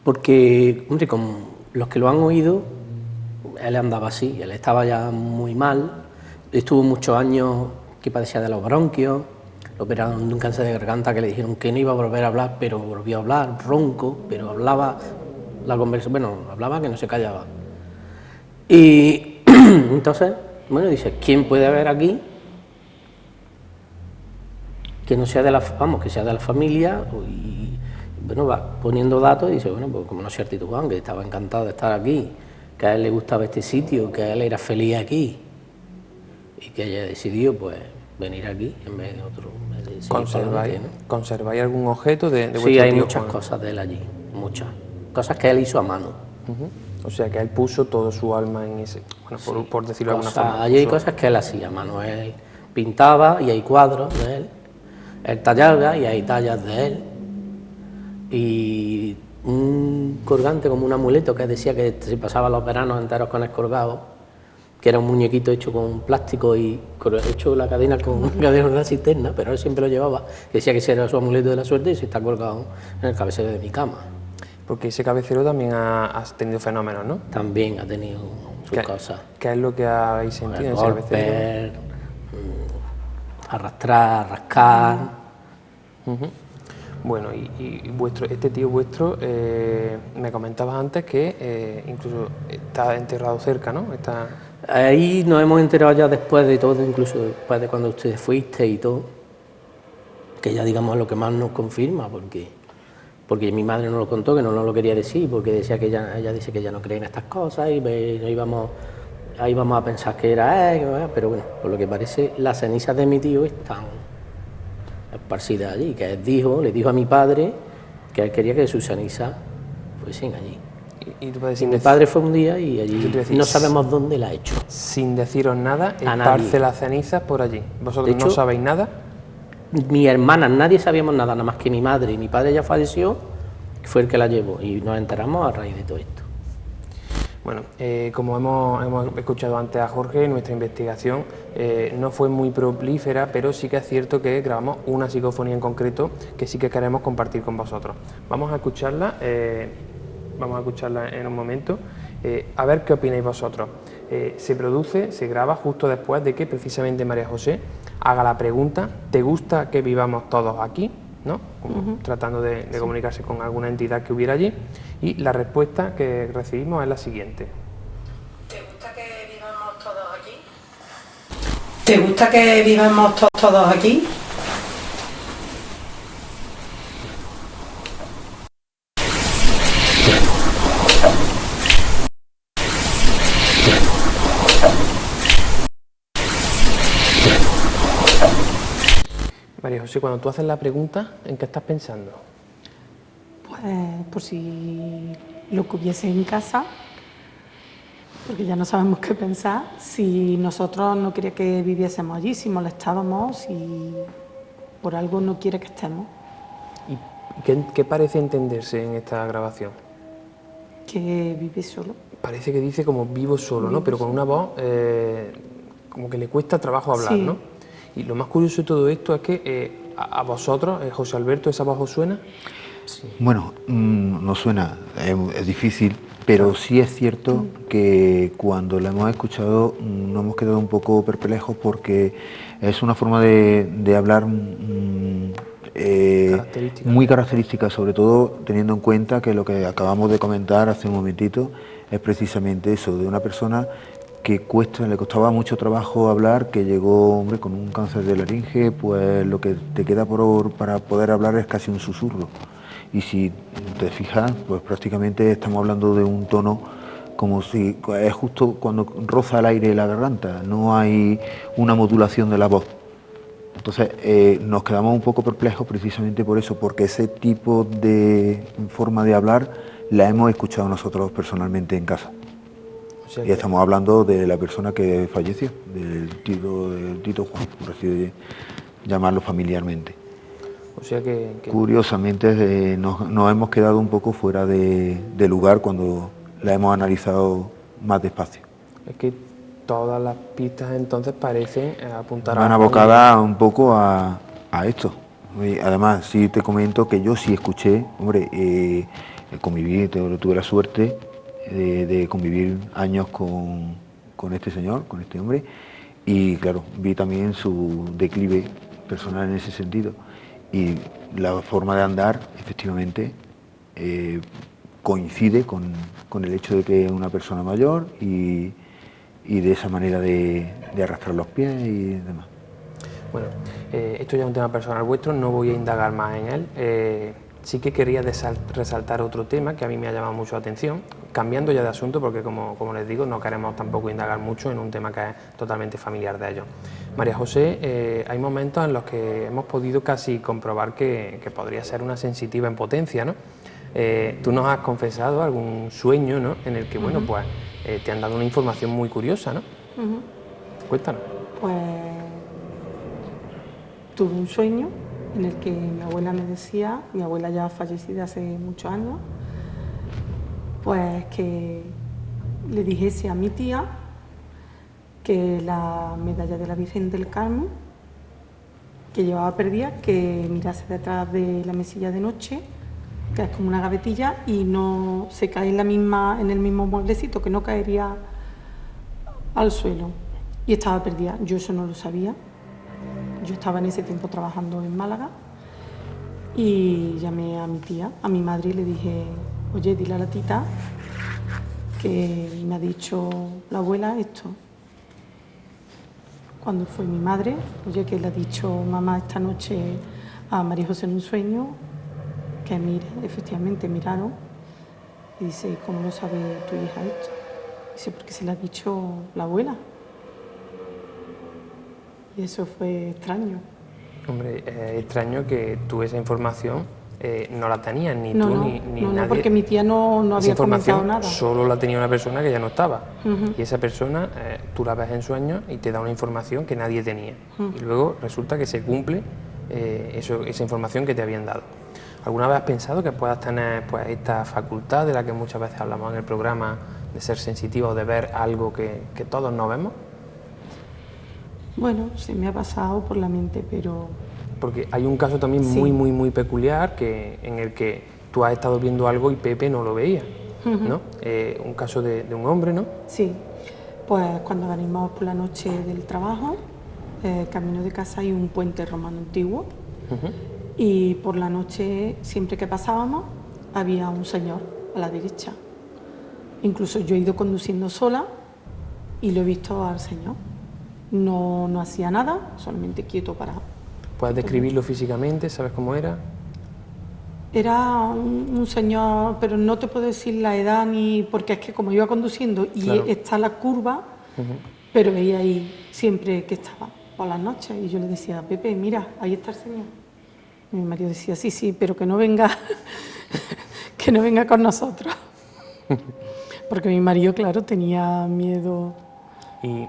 Porque, hombre, con los que lo han oído, él andaba así, él estaba ya muy mal, estuvo muchos años que padecía de los bronquios, lo operaron de un cáncer de garganta que le dijeron que no iba a volver a hablar, pero volvió a hablar, ronco, pero hablaba, la conversación, bueno, hablaba que no se callaba. Y entonces, bueno, dice, ¿quién puede haber aquí que no sea de la, vamos, que sea de la familia? Y bueno, va poniendo datos y dice, bueno, pues como no sea Tito Juan, que estaba encantado de estar aquí, que a él le gustaba este sitio, que a él era feliz aquí y que haya decidido pues venir aquí en vez de otro. ¿Conserváis algún objeto de vuestro Sí, hay tío muchas Juan? cosas de él allí, muchas cosas que él hizo a mano. O sea, que él puso toda su alma en ese, bueno, Sí, por decirlo de alguna forma. Allí hay cosas que él hacía a mano, él pintaba y hay cuadros de él tallaba y hay tallas de él, y un colgante como un amuleto que decía que se pasaba los veranos enteros con el colgado, que era un muñequito hecho con plástico y hecho la cadena con cadena de una cisterna, pero él siempre lo llevaba, decía que ese era su amuleto de la suerte y se está colgado en el cabecero de mi cama. Porque ese cabecero también ha tenido fenómenos, ¿no? También ha tenido sus cosas. ¿Qué es lo que habéis sentido en ese cabecero? Arrastrar, rascar. Bueno, y este tío vuestro, me comentabas antes que incluso está enterrado cerca, ¿no? Ahí nos hemos enterado ya después de todo, incluso después de cuando ustedes fuiste y todo, que ya digamos lo que más nos confirma, porque mi madre nos lo contó, que no nos lo quería decir, porque decía que ella dice que ella no cree en estas cosas y ahí vamos a pensar que era él, pero bueno, por lo que parece las cenizas de mi tío están esparcidas allí, que él le dijo a mi padre que él quería que sus cenizas fuesen allí. Y mi padre fue un día y allí no sabemos dónde la ha hecho. Sin deciros nada, esparce las cenizas por allí. ¿Vosotros no sabéis nada? Mi hermana, nadie sabíamos nada, nada más que mi madre, y mi padre ya falleció, que fue el que la llevó, y nos enteramos a raíz de todo esto. Bueno, como hemos escuchado antes a Jorge, nuestra investigación no fue muy prolífera, pero sí que es cierto que grabamos una psicofonía en concreto que sí que queremos compartir con vosotros. Vamos a escucharla en un momento, a ver qué opináis vosotros. Se graba justo después de que precisamente María José haga la pregunta, ¿te gusta que vivamos todos aquí? ¿No? Tratando de comunicarse con alguna entidad que hubiera allí, y la respuesta que recibimos es la siguiente. ¿Te gusta que vivamos todos aquí? ¿Te gusta que vivamos todos aquí? María José, cuando tú haces la pregunta, ¿en qué estás pensando? Pues por si lo que hubiese en casa, porque ya no sabemos qué pensar, si nosotros no quería que viviésemos allí, si molestábamos, si por algo no quiere que estemos. ¿Y qué parece entenderse en esta grabación? Que vive solo. Parece que dice como vivo solo, ¿no? Pero con una voz como que le cuesta trabajo hablar, sí. ¿no? Y lo más curioso de todo esto es que ¿A vosotros, José Alberto, esa voz os suena? Bueno, no suena, es difícil, pero sí es cierto que cuando la hemos escuchado nos hemos quedado un poco perplejos porque es una forma de hablar muy característica, sobre todo teniendo en cuenta que lo que acabamos de comentar hace un momentito es precisamente eso, de una persona que le costaba mucho trabajo hablar, que llegó, hombre, con un cáncer de laringe, pues lo que te queda para poder hablar es casi un susurro. Y si te fijas, pues prácticamente estamos hablando de un tono como si es justo cuando roza el aire la garganta, no hay una modulación de la voz. Entonces nos quedamos un poco perplejos precisamente por eso, porque ese tipo de forma de hablar la hemos escuchado nosotros personalmente en casa. O sea, y estamos hablando de la persona que falleció, del Tito Juan, por así llamarlo familiarmente. O sea que... Curiosamente nos hemos quedado un poco fuera de lugar cuando la hemos analizado más despacio. Es que todas las pistas entonces parecen apuntar van abocadas un poco a esto. Y además, sí te comento que yo sí escuché, hombre, conviví, tuve la suerte de convivir años con este señor, con este hombre, y claro, vi también su declive personal en ese sentido. Y la forma de andar, efectivamente, coincide con el hecho de que es una persona mayor y de esa manera de arrastrar los pies y demás. Bueno, esto ya es un tema personal vuestro, no voy a indagar más en él. Sí que quería resaltar otro tema que a mí me ha llamado mucho la atención, cambiando ya de asunto porque como les digo no queremos tampoco indagar mucho en un tema que es totalmente familiar de ellos. María José, hay momentos en los que hemos podido casi comprobar que podría ser una sensitiva en potencia, ¿no? Tú nos has confesado algún sueño, ¿no?, en el que, bueno, pues te han dado una información muy curiosa, ¿no? Cuéntanos. Pues tuve un sueño en el que mi abuela me decía, mi abuela ya fallecida hace muchos años, pues que le dijese a mi tía que la medalla de la Virgen del Carmen, que llevaba perdida, que mirase detrás de la mesilla de noche, que es como una gavetilla, y no se cae en el mismo mueblecito, que no caería al suelo. Y estaba perdida. Yo eso no lo sabía. Yo estaba en ese tiempo trabajando en Málaga y llamé a mi tía, a mi madre, y le dije, oye, dile a la tita que me ha dicho la abuela esto. Cuando fue mi madre, oye, que le ha dicho mamá esta noche a María José en un sueño, que mire, efectivamente miraron, y dice, ¿cómo lo sabe tu hija esto? Dice, porque se le ha dicho la abuela. Y eso fue extraño. Hombre, es extraño que tú esa información no la tenías, ni no, tú no, ni no, nadie. No, porque mi tía no había comentado nada. Solo la tenía una persona que ya no estaba. Y esa persona, tú la ves en sueños y te da una información que nadie tenía. Y luego resulta que se cumple esa información que te habían dado. ¿Alguna vez has pensado que puedas tener pues esta facultad de la que muchas veces hablamos en el programa, de ser sensitivo o de ver algo que todos no vemos? Bueno, se me ha pasado por la mente, pero... Porque hay un caso también muy peculiar en el que tú has estado viendo algo y Pepe no lo veía, ¿no? Un caso de un hombre, ¿no? Sí, pues cuando venimos por la noche del trabajo, camino de casa hay un puente romano antiguo, y por la noche, siempre que pasábamos, había un señor a la derecha. Incluso yo he ido conduciendo sola y lo he visto al señor. No hacía nada, solamente quieto, parado. ¿Puedes describirlo físicamente? ¿Sabes cómo era? Era un señor, pero no te puedo decir la edad ni... porque es que como iba conduciendo y claro, está la curva, pero veía ahí siempre que estaba por las noches. Y yo le decía, Pepe, mira, ahí está el señor. Y mi marido decía, sí, pero que no venga, que no venga con nosotros. Porque mi marido, claro, tenía miedo. ¿Y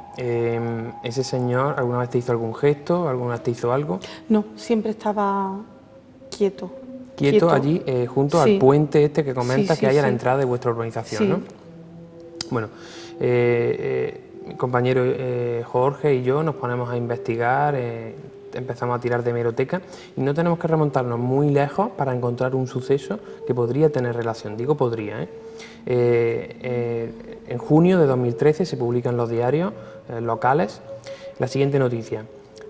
ese señor alguna vez te hizo algún gesto? ¿Alguna vez te hizo algo? No, siempre estaba quieto. Quieto allí, junto al puente este que comentas que hay a la entrada de vuestra urbanización, ¿no? Bueno, mi compañero Jorge y yo nos ponemos a investigar empezamos a tirar de hemeroteca y no tenemos que remontarnos muy lejos para encontrar un suceso que podría tener relación. Digo podría, en junio de 2013 se publica en los diarios locales la siguiente noticia: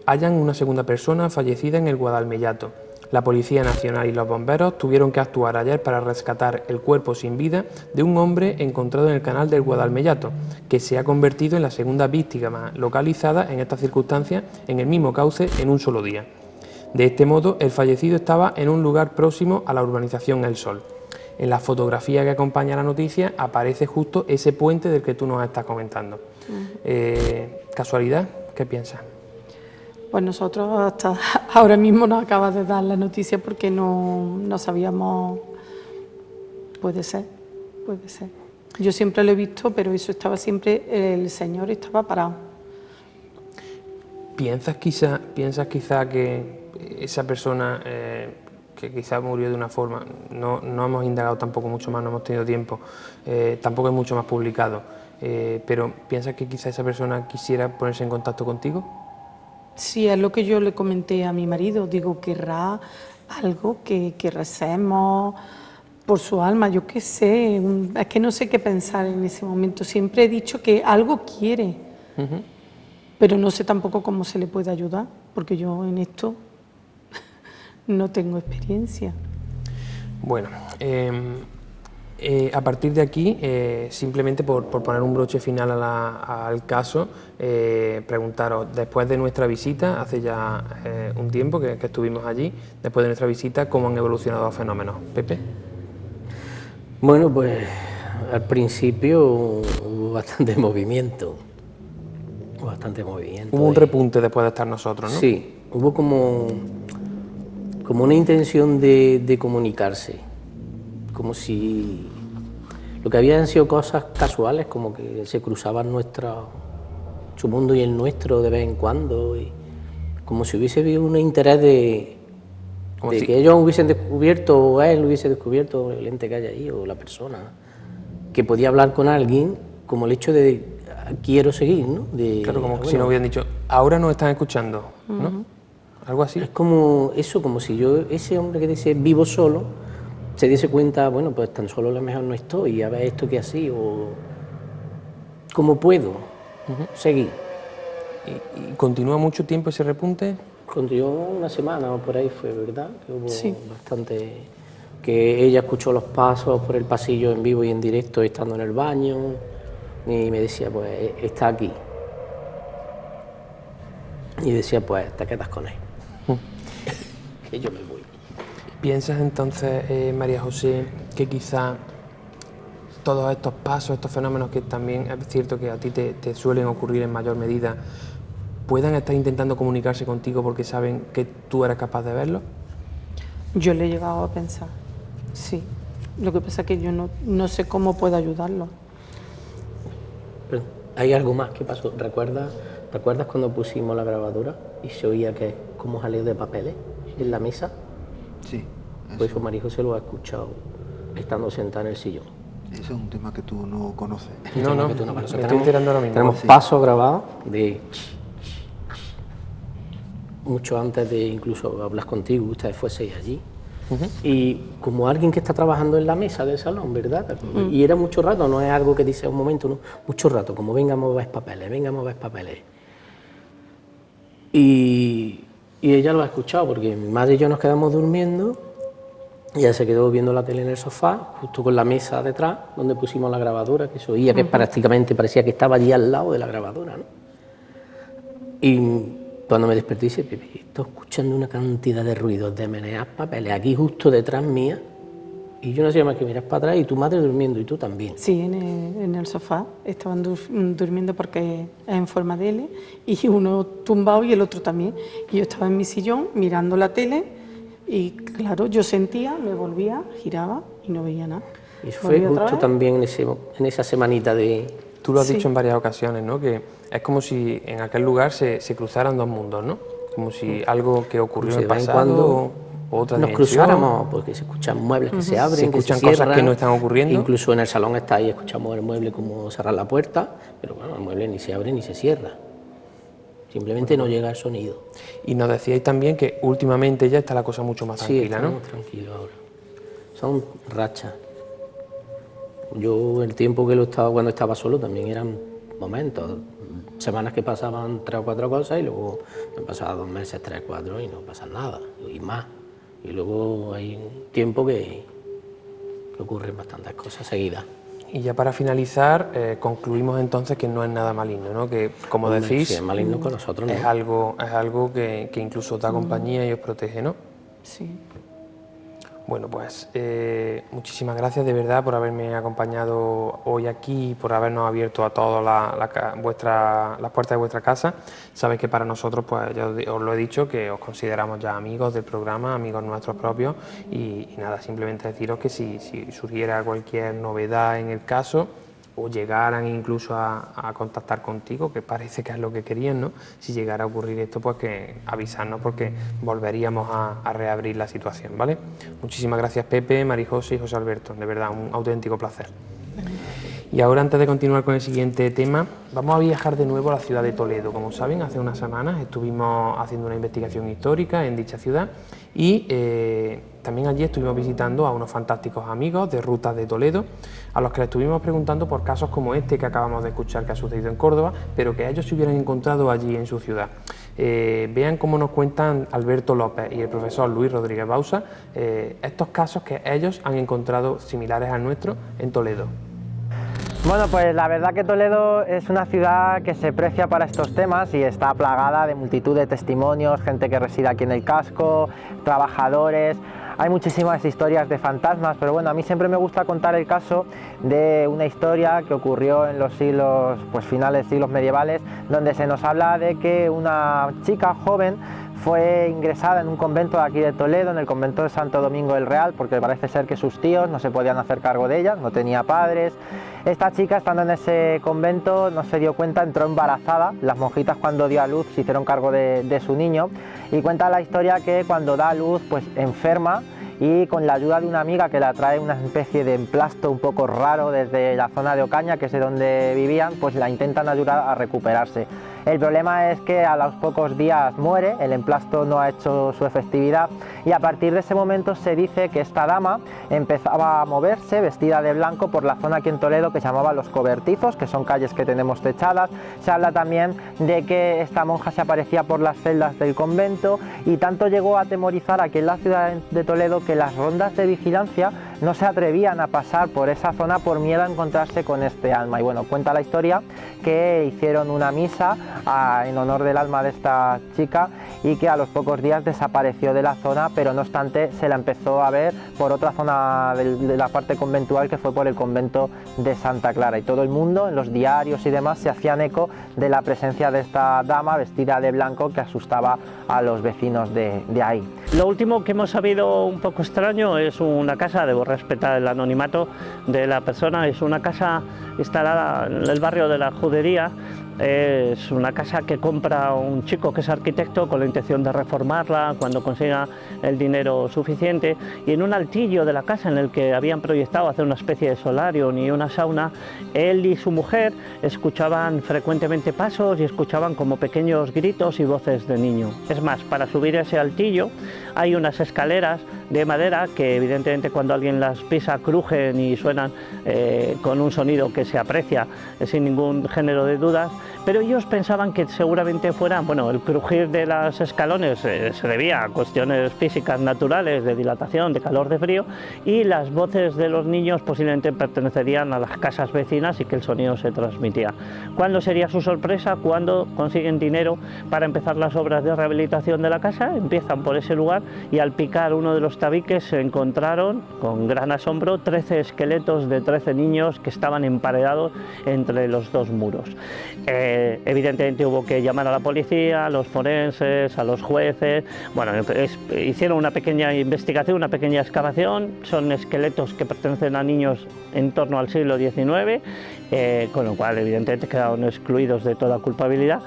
hallan una segunda persona fallecida en el Guadalmellato. La Policía Nacional y los bomberos tuvieron que actuar ayer para rescatar el cuerpo sin vida de un hombre encontrado en el canal del Guadalmellato, que se ha convertido en la segunda víctima localizada en estas circunstancias en el mismo cauce en un solo día. De este modo, el fallecido estaba en un lugar próximo a la urbanización El Sol. En la fotografía que acompaña la noticia aparece justo ese puente del que tú nos estás comentando. ¿Casualidad? ¿Qué piensas? Pues nosotros hasta ahora mismo nos acabas de dar la noticia porque no sabíamos. Puede ser. Yo siempre lo he visto, pero eso estaba siempre, el señor estaba parado. ¿Piensas quizá que esa persona que quizá murió de una forma, no hemos indagado tampoco mucho más, no hemos tenido tiempo, tampoco hay mucho más publicado, pero piensas que quizá esa persona quisiera ponerse en contacto contigo? Sí, es lo que yo le comenté a mi marido, digo, querrá algo que recemos por su alma, yo qué sé, es que no sé qué pensar en ese momento. Siempre he dicho que algo quiere, pero no sé tampoco cómo se le puede ayudar, porque yo en esto no tengo experiencia. Bueno, a partir de aquí, simplemente por poner un broche final al caso, preguntaros, después de nuestra visita, hace ya un tiempo que estuvimos allí, después de nuestra visita, ¿cómo han evolucionado los fenómenos? ¿Pepe? Bueno, pues al principio hubo bastante movimiento. Hubo un repunte después de estar nosotros, ¿no? Sí, hubo como una intención de comunicarse, como si lo que habían sido cosas casuales, como que se cruzaban su mundo y el nuestro de vez en cuando, y como si hubiese habido un interés de que ellos hubiesen descubierto, o él hubiese descubierto el ente que hay ahí, o la persona, que podía hablar con alguien, como el hecho de quiero seguir, ¿no? Claro, como si nos hubieran dicho, ahora nos están escuchando, ¿no? Algo así. Es como eso, como si ese hombre que dice vivo solo, se diese cuenta, bueno, pues tan solo a lo mejor no estoy, a ver esto que así, o cómo puedo seguir. ¿Y continúa mucho tiempo ese repunte? Continuó una semana o por ahí fue, ¿verdad? Que hubo bastante, que ella escuchó los pasos por el pasillo en vivo y en directo estando en el baño y me decía, pues está aquí. Y decía, pues te quedas con él. Que yo me voy. ¿Piensas entonces, María José, que quizá todos estos pasos, estos fenómenos que también es cierto que a ti te suelen ocurrir en mayor medida, puedan estar intentando comunicarse contigo porque saben que tú eres capaz de verlo? Yo le he llegado a pensar, sí. Lo que pasa es que yo no sé cómo puedo ayudarlo. Pero hay algo más que pasó. ¿Recuerdas cuando pusimos la grabadora y se oía que como jaleo de papeles en la mesa? Sí. Pues eso María José lo ha escuchado estando sentada en el sillón. Eso es un tema que tú no conoces. No, Que tú no conoces. me estoy enterando ahora mismo. Tenemos pasos grabados de mucho antes de incluso hablar contigo, que ustedes fueseis allí. Y como alguien que está trabajando en la mesa del salón, ¿verdad? Y era mucho rato, no es algo que dice un momento, no, mucho rato, como venga a mover papeles, venga a mover papeles. Y ella lo ha escuchado, porque mi madre y yo nos quedamos durmiendo, y ella se quedó viendo la tele en el sofá, justo con la mesa detrás, donde pusimos la grabadora, que se oía que prácticamente parecía que estaba allí al lado de la grabadora, ¿no? Y cuando me desperté dice, Pepe, estoy escuchando una cantidad de ruidos, de menear papeles, aquí justo detrás mía, y yo no hacía más que mirar para atrás, y tu madre durmiendo, y tú también. Sí, en el sofá, estaban durmiendo porque es en forma de L, y uno tumbado y el otro también. Y yo estaba en mi sillón mirando la tele, y claro, yo sentía, me volvía, giraba y no veía nada. Y fue justo también en esa semanita de... Tú lo has dicho en varias ocasiones, ¿no? Que es como si en aquel lugar se cruzaran dos mundos, ¿no? Como si algo que ocurrió en el pasado o otra nos dimensión. Cruzáramos, porque se escuchan muebles que se abren, se escuchan que se cosas que no están ocurriendo. Incluso en el salón está ahí, escuchamos el mueble como cerrar la puerta, pero bueno, el mueble ni se abre ni se cierra. simplemente no llega el sonido. Y nos decíais también que últimamente ya está la cosa mucho más tranquila, ¿no? Sí, estamos tranquilos ahora. Son rachas. Yo el tiempo que cuando estaba solo también eran momentos, semanas que pasaban 3 o 4 cosas y luego me pasaba 2 meses, 3, 4 y no pasa nada, y más. Y luego hay un tiempo que ocurren bastantes cosas seguidas. Y ya para finalizar, concluimos entonces que no es nada maligno, ¿no? Que, como decís, sí, es maligno con nosotros, ¿no? es algo que incluso os da compañía y os protege, ¿no? Sí. Bueno, pues muchísimas gracias de verdad por haberme acompañado hoy aquí y por habernos abierto a todos las puertas de vuestra casa. Sabéis que para nosotros, pues ya os lo he dicho, que os consideramos ya amigos del programa, amigos nuestros propios y nada, simplemente deciros que si surgiera cualquier novedad en el caso o llegaran incluso a contactar contigo, que parece que es lo que querían, ¿no? Si llegara a ocurrir esto, pues que avisarnos porque volveríamos a reabrir la situación, ¿vale? Muchísimas gracias Pepe, Marijose y José Alberto, de verdad, un auténtico placer. Y ahora, antes de continuar con el siguiente tema, vamos a viajar de nuevo a la ciudad de Toledo. Como saben, hace unas semanas estuvimos haciendo una investigación histórica en dicha ciudad y también allí estuvimos visitando a unos fantásticos amigos de Rutas de Toledo, a los que les estuvimos preguntando por casos como este que acabamos de escuchar que ha sucedido en Córdoba, pero que ellos se hubieran encontrado allí en su ciudad. Vean cómo nos cuentan Alberto López y el profesor Luis Rodríguez Bausa estos casos que ellos han encontrado similares al nuestro en Toledo. Bueno, pues la verdad que Toledo es una ciudad que se precia para estos temas y está plagada de multitud de testimonios, gente que reside aquí en el casco, trabajadores. Hay muchísimas historias de fantasmas, pero bueno, a mí siempre me gusta contar el caso de una historia que ocurrió en los siglos, pues finales siglos medievales, donde se nos habla de que una chica joven fue ingresada en un convento de aquí de Toledo, en el convento de Santo Domingo del Real, porque parece ser que sus tíos no se podían hacer cargo de ella, no tenía padres. Esta chica, estando en ese convento, no se dio cuenta, entró embarazada. Las monjitas, cuando dio a luz, se hicieron cargo de su niño, y cuenta la historia que cuando da a luz, pues enferma, y con la ayuda de una amiga que la trae una especie de emplasto un poco raro desde la zona de Ocaña, que es de donde vivían, pues la intentan ayudar a recuperarse. El problema es que a los pocos días muere, el emplasto no ha hecho su efectividad y a partir de ese momento se dice que esta dama empezaba a moverse vestida de blanco por la zona aquí en Toledo que se llamaba Los Cobertizos, que son calles que tenemos techadas. Se habla también de que esta monja se aparecía por las celdas del convento y tanto llegó a atemorizar aquí en la ciudad de Toledo que las rondas de vigilancia no se atrevían a pasar por esa zona por miedo a encontrarse con este alma. Y bueno, cuenta la historia que hicieron una misa en honor del alma de esta chica y que a los pocos días desapareció de la zona, pero no obstante se la empezó a ver por otra zona de la parte conventual, que fue por el convento de Santa Clara, y todo el mundo en los diarios y demás se hacían eco de la presencia de esta dama vestida de blanco que asustaba a los vecinos de ahí. Lo último que hemos sabido un poco extraño es una casa, debo respetar el anonimato de la persona, es una casa instalada en el barrio de la Judería. Es una casa que compra un chico que es arquitecto con la intención de reformarla cuando consiga el dinero suficiente, y en un altillo de la casa en el que habían proyectado hacer una especie de solarium y una sauna, él y su mujer escuchaban frecuentemente pasos y escuchaban como pequeños gritos y voces de niño. Es más, para subir ese altillo hay unas escaleras de madera que evidentemente cuando alguien las pisa crujen y suenan con un sonido que se aprecia sin ningún género de dudas, pero ellos pensaban que seguramente fuera, bueno, el crujir de los escalones se debía a cuestiones físicas naturales de dilatación, de calor, de frío, y las voces de los niños posiblemente pertenecerían a las casas vecinas y que el sonido se transmitía. ¿Cuándo sería su sorpresa? Cuando consiguen dinero para empezar las obras de rehabilitación de la casa, empiezan por ese lugar y al picar uno de los tabiques se encontraron con gran asombro 13 esqueletos de 13 niños que estaban emparedados entre los dos muros. Evidentemente hubo que llamar a la policía, a los forenses, a los jueces. Bueno, hicieron una pequeña investigación, una pequeña excavación. Son esqueletos que pertenecen a niños en torno al siglo XIX. con lo cual evidentemente quedaron excluidos de toda culpabilidad.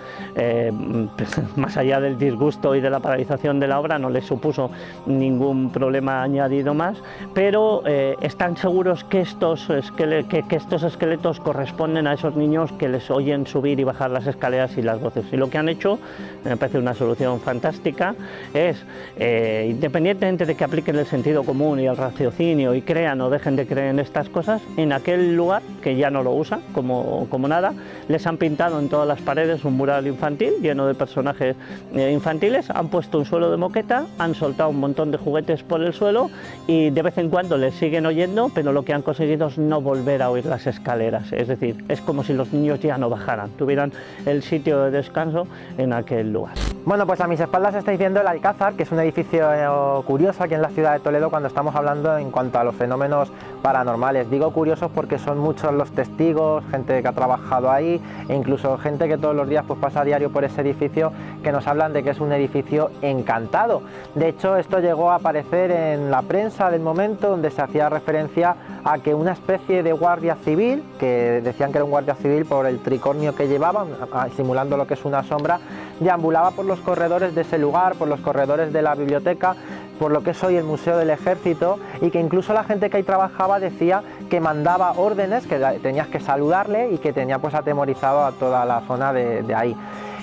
Más allá del disgusto y de la paralización de la obra, no les supuso ningún problema añadido más, pero están seguros que estos esqueletos corresponden a esos niños que les oyen subir y bajar las escaleras y las voces. Y lo que han hecho, me parece una solución fantástica, es, independientemente de que apliquen el sentido común y el raciocinio y crean o dejen de creer en estas cosas, en aquel lugar, que ya no lo usa como nada, les han pintado en todas las paredes un mural infantil lleno de personajes infantiles, han puesto un suelo de moqueta, han soltado un montón de juguetes por el suelo y de vez en cuando les siguen oyendo, pero lo que han conseguido es no volver a oír las escaleras. Es decir, es como si los niños ya no bajaran, tuvieran el sitio de descanso en aquel lugar. Bueno, pues a mis espaldas estáis viendo el Alcázar, que es un edificio curioso aquí en la ciudad de Toledo cuando estamos hablando en cuanto a los fenómenos paranormales. Digo curiosos porque son muchos los testigos, gente que ha trabajado ahí e incluso gente que todos los días pues pasa a diario por ese edificio, que nos hablan de que es un edificio encantado. De hecho, esto llegó a aparecer en la prensa del momento, donde se hacía referencia a que una especie de guardia civil, que decían que era un guardia civil por el tricornio que llevaban, simulando lo que es una sombra, deambulaba por los corredores de ese lugar, por los corredores de la biblioteca, por lo que es hoy el Museo del Ejército, y que incluso la gente que ahí trabajaba decía que mandaba órdenes, que tenías que saludarle y que tenía pues atemorizado a toda la zona de ahí.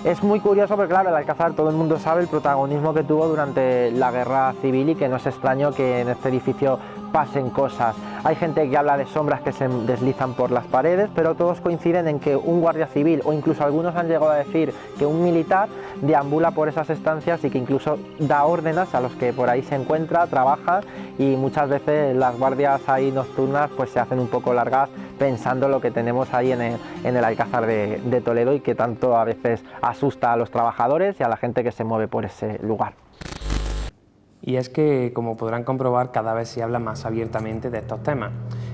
Es muy curioso porque claro, el Alcázar, todo el mundo sabe el protagonismo que tuvo durante la guerra civil y que no es extraño que en este edificio pasen cosas. Hay gente que habla de sombras que se deslizan por las paredes, pero todos coinciden en que un guardia civil, o incluso algunos han llegado a decir que un militar, deambula por esas estancias y que incluso da órdenes a los que por ahí se encuentra, trabaja, y muchas veces las guardias ahí nocturnas pues se hacen un poco largas pensando lo que tenemos ahí en el Alcázar de Toledo y que tanto a veces asusta a los trabajadores y a la gente que se mueve por ese lugar. Y es que, como podrán comprobar, cada vez se habla más abiertamente de estos temas.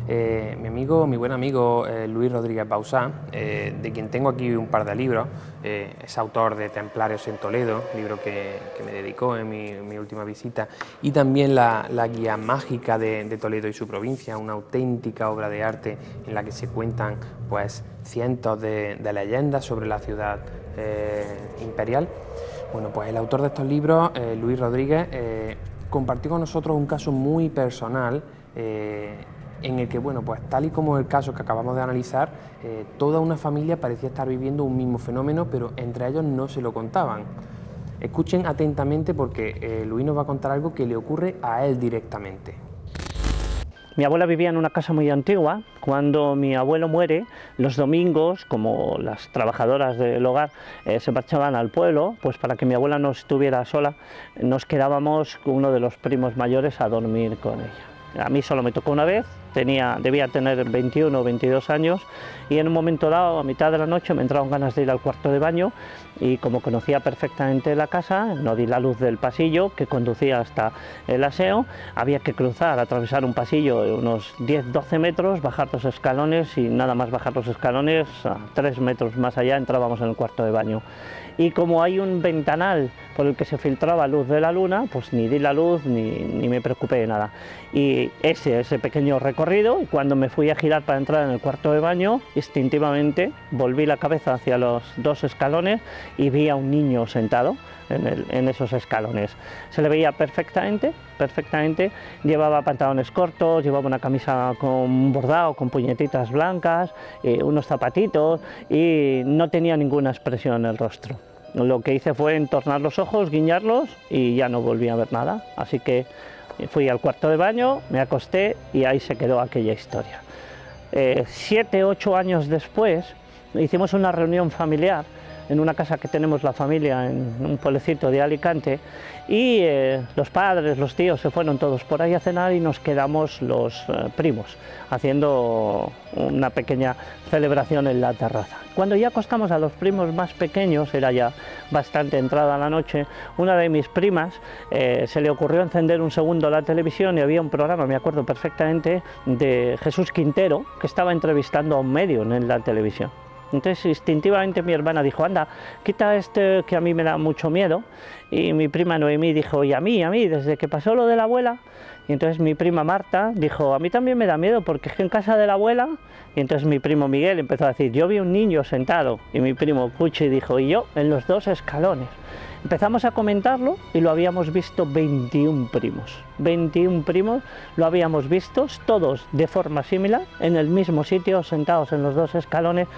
Mi buen amigo Luis Rodríguez Bausá, de quien tengo aquí un par de libros, es autor de Templarios en Toledo, libro que me dedicó en mi última visita, y también la guía mágica de Toledo y su provincia, una auténtica obra de arte en la que se cuentan pues cientos de leyendas sobre la ciudad imperial. Bueno, pues el autor de estos libros, Luis Rodríguez, compartió con nosotros un caso muy personal en el que, bueno, pues tal y como el caso que acabamos de analizar, toda una familia parecía estar viviendo un mismo fenómeno, pero entre ellos no se lo contaban. Escuchen atentamente porque Luis nos va a contar algo que le ocurre a él directamente. Mi abuela vivía en una casa muy antigua. Cuando mi abuelo muere, los domingos, como las trabajadoras del hogar se marchaban al pueblo, pues para que mi abuela no estuviera sola, nos quedábamos con uno de los primos mayores a dormir con ella. A mí solo me tocó una vez, debía tener 21 o 22 años, y en un momento dado, a mitad de la noche, me entraron ganas de ir al cuarto de baño, y como conocía perfectamente la casa, no di la luz del pasillo que conducía hasta el aseo. Había que cruzar, atravesar un pasillo de unos 10-12 metros, bajar 2 escalones, y nada más bajar los escalones, a 3 metros más allá entrábamos en el cuarto de baño. Y como hay un ventanal por el que se filtraba luz de la luna, pues ni di la luz ni me preocupé de nada. Y ese pequeño recorrido, y cuando me fui a girar para entrar en el cuarto de baño, instintivamente volví la cabeza hacia los 2 escalones y vi a un niño sentado en esos escalones. Se le veía perfectamente, llevaba pantalones cortos, llevaba una camisa con bordado, con puñetitas blancas, unos zapatitos, y no tenía ninguna expresión en el rostro. Lo que hice fue entornar los ojos, guiñarlos, y ya no volví a ver nada. Así que fui al cuarto de baño, me acosté y ahí se quedó aquella historia. 7 u 8 años después hicimos una reunión familiar en una casa que tenemos la familia en un pueblecito de Alicante, y los padres, los tíos se fueron todos por ahí a cenar y nos quedamos los primos haciendo una pequeña celebración en la terraza. Cuando ya acostamos a los primos más pequeños, era ya bastante entrada la noche, una de mis primas se le ocurrió encender un segundo la televisión y había un programa, me acuerdo perfectamente, de Jesús Quintero, que estaba entrevistando a un medium en la televisión. Entonces instintivamente mi hermana dijo: anda, quita este que a mí me da mucho miedo. Y mi prima Noemí dijo: y a mí, desde que pasó lo de la abuela, Y entonces mi prima Marta dijo, a mí también me da miedo porque es que en casa de la abuela... Y entonces mi primo Miguel empezó a decir, yo vi un niño sentado, y mi primo Cuchi dijo, y yo en los 2 escalones. Empezamos a comentarlo y lo habíamos visto 21 primos. 21 primos lo habíamos visto, todos de forma similar, en el mismo sitio, sentados en los 2 escalones,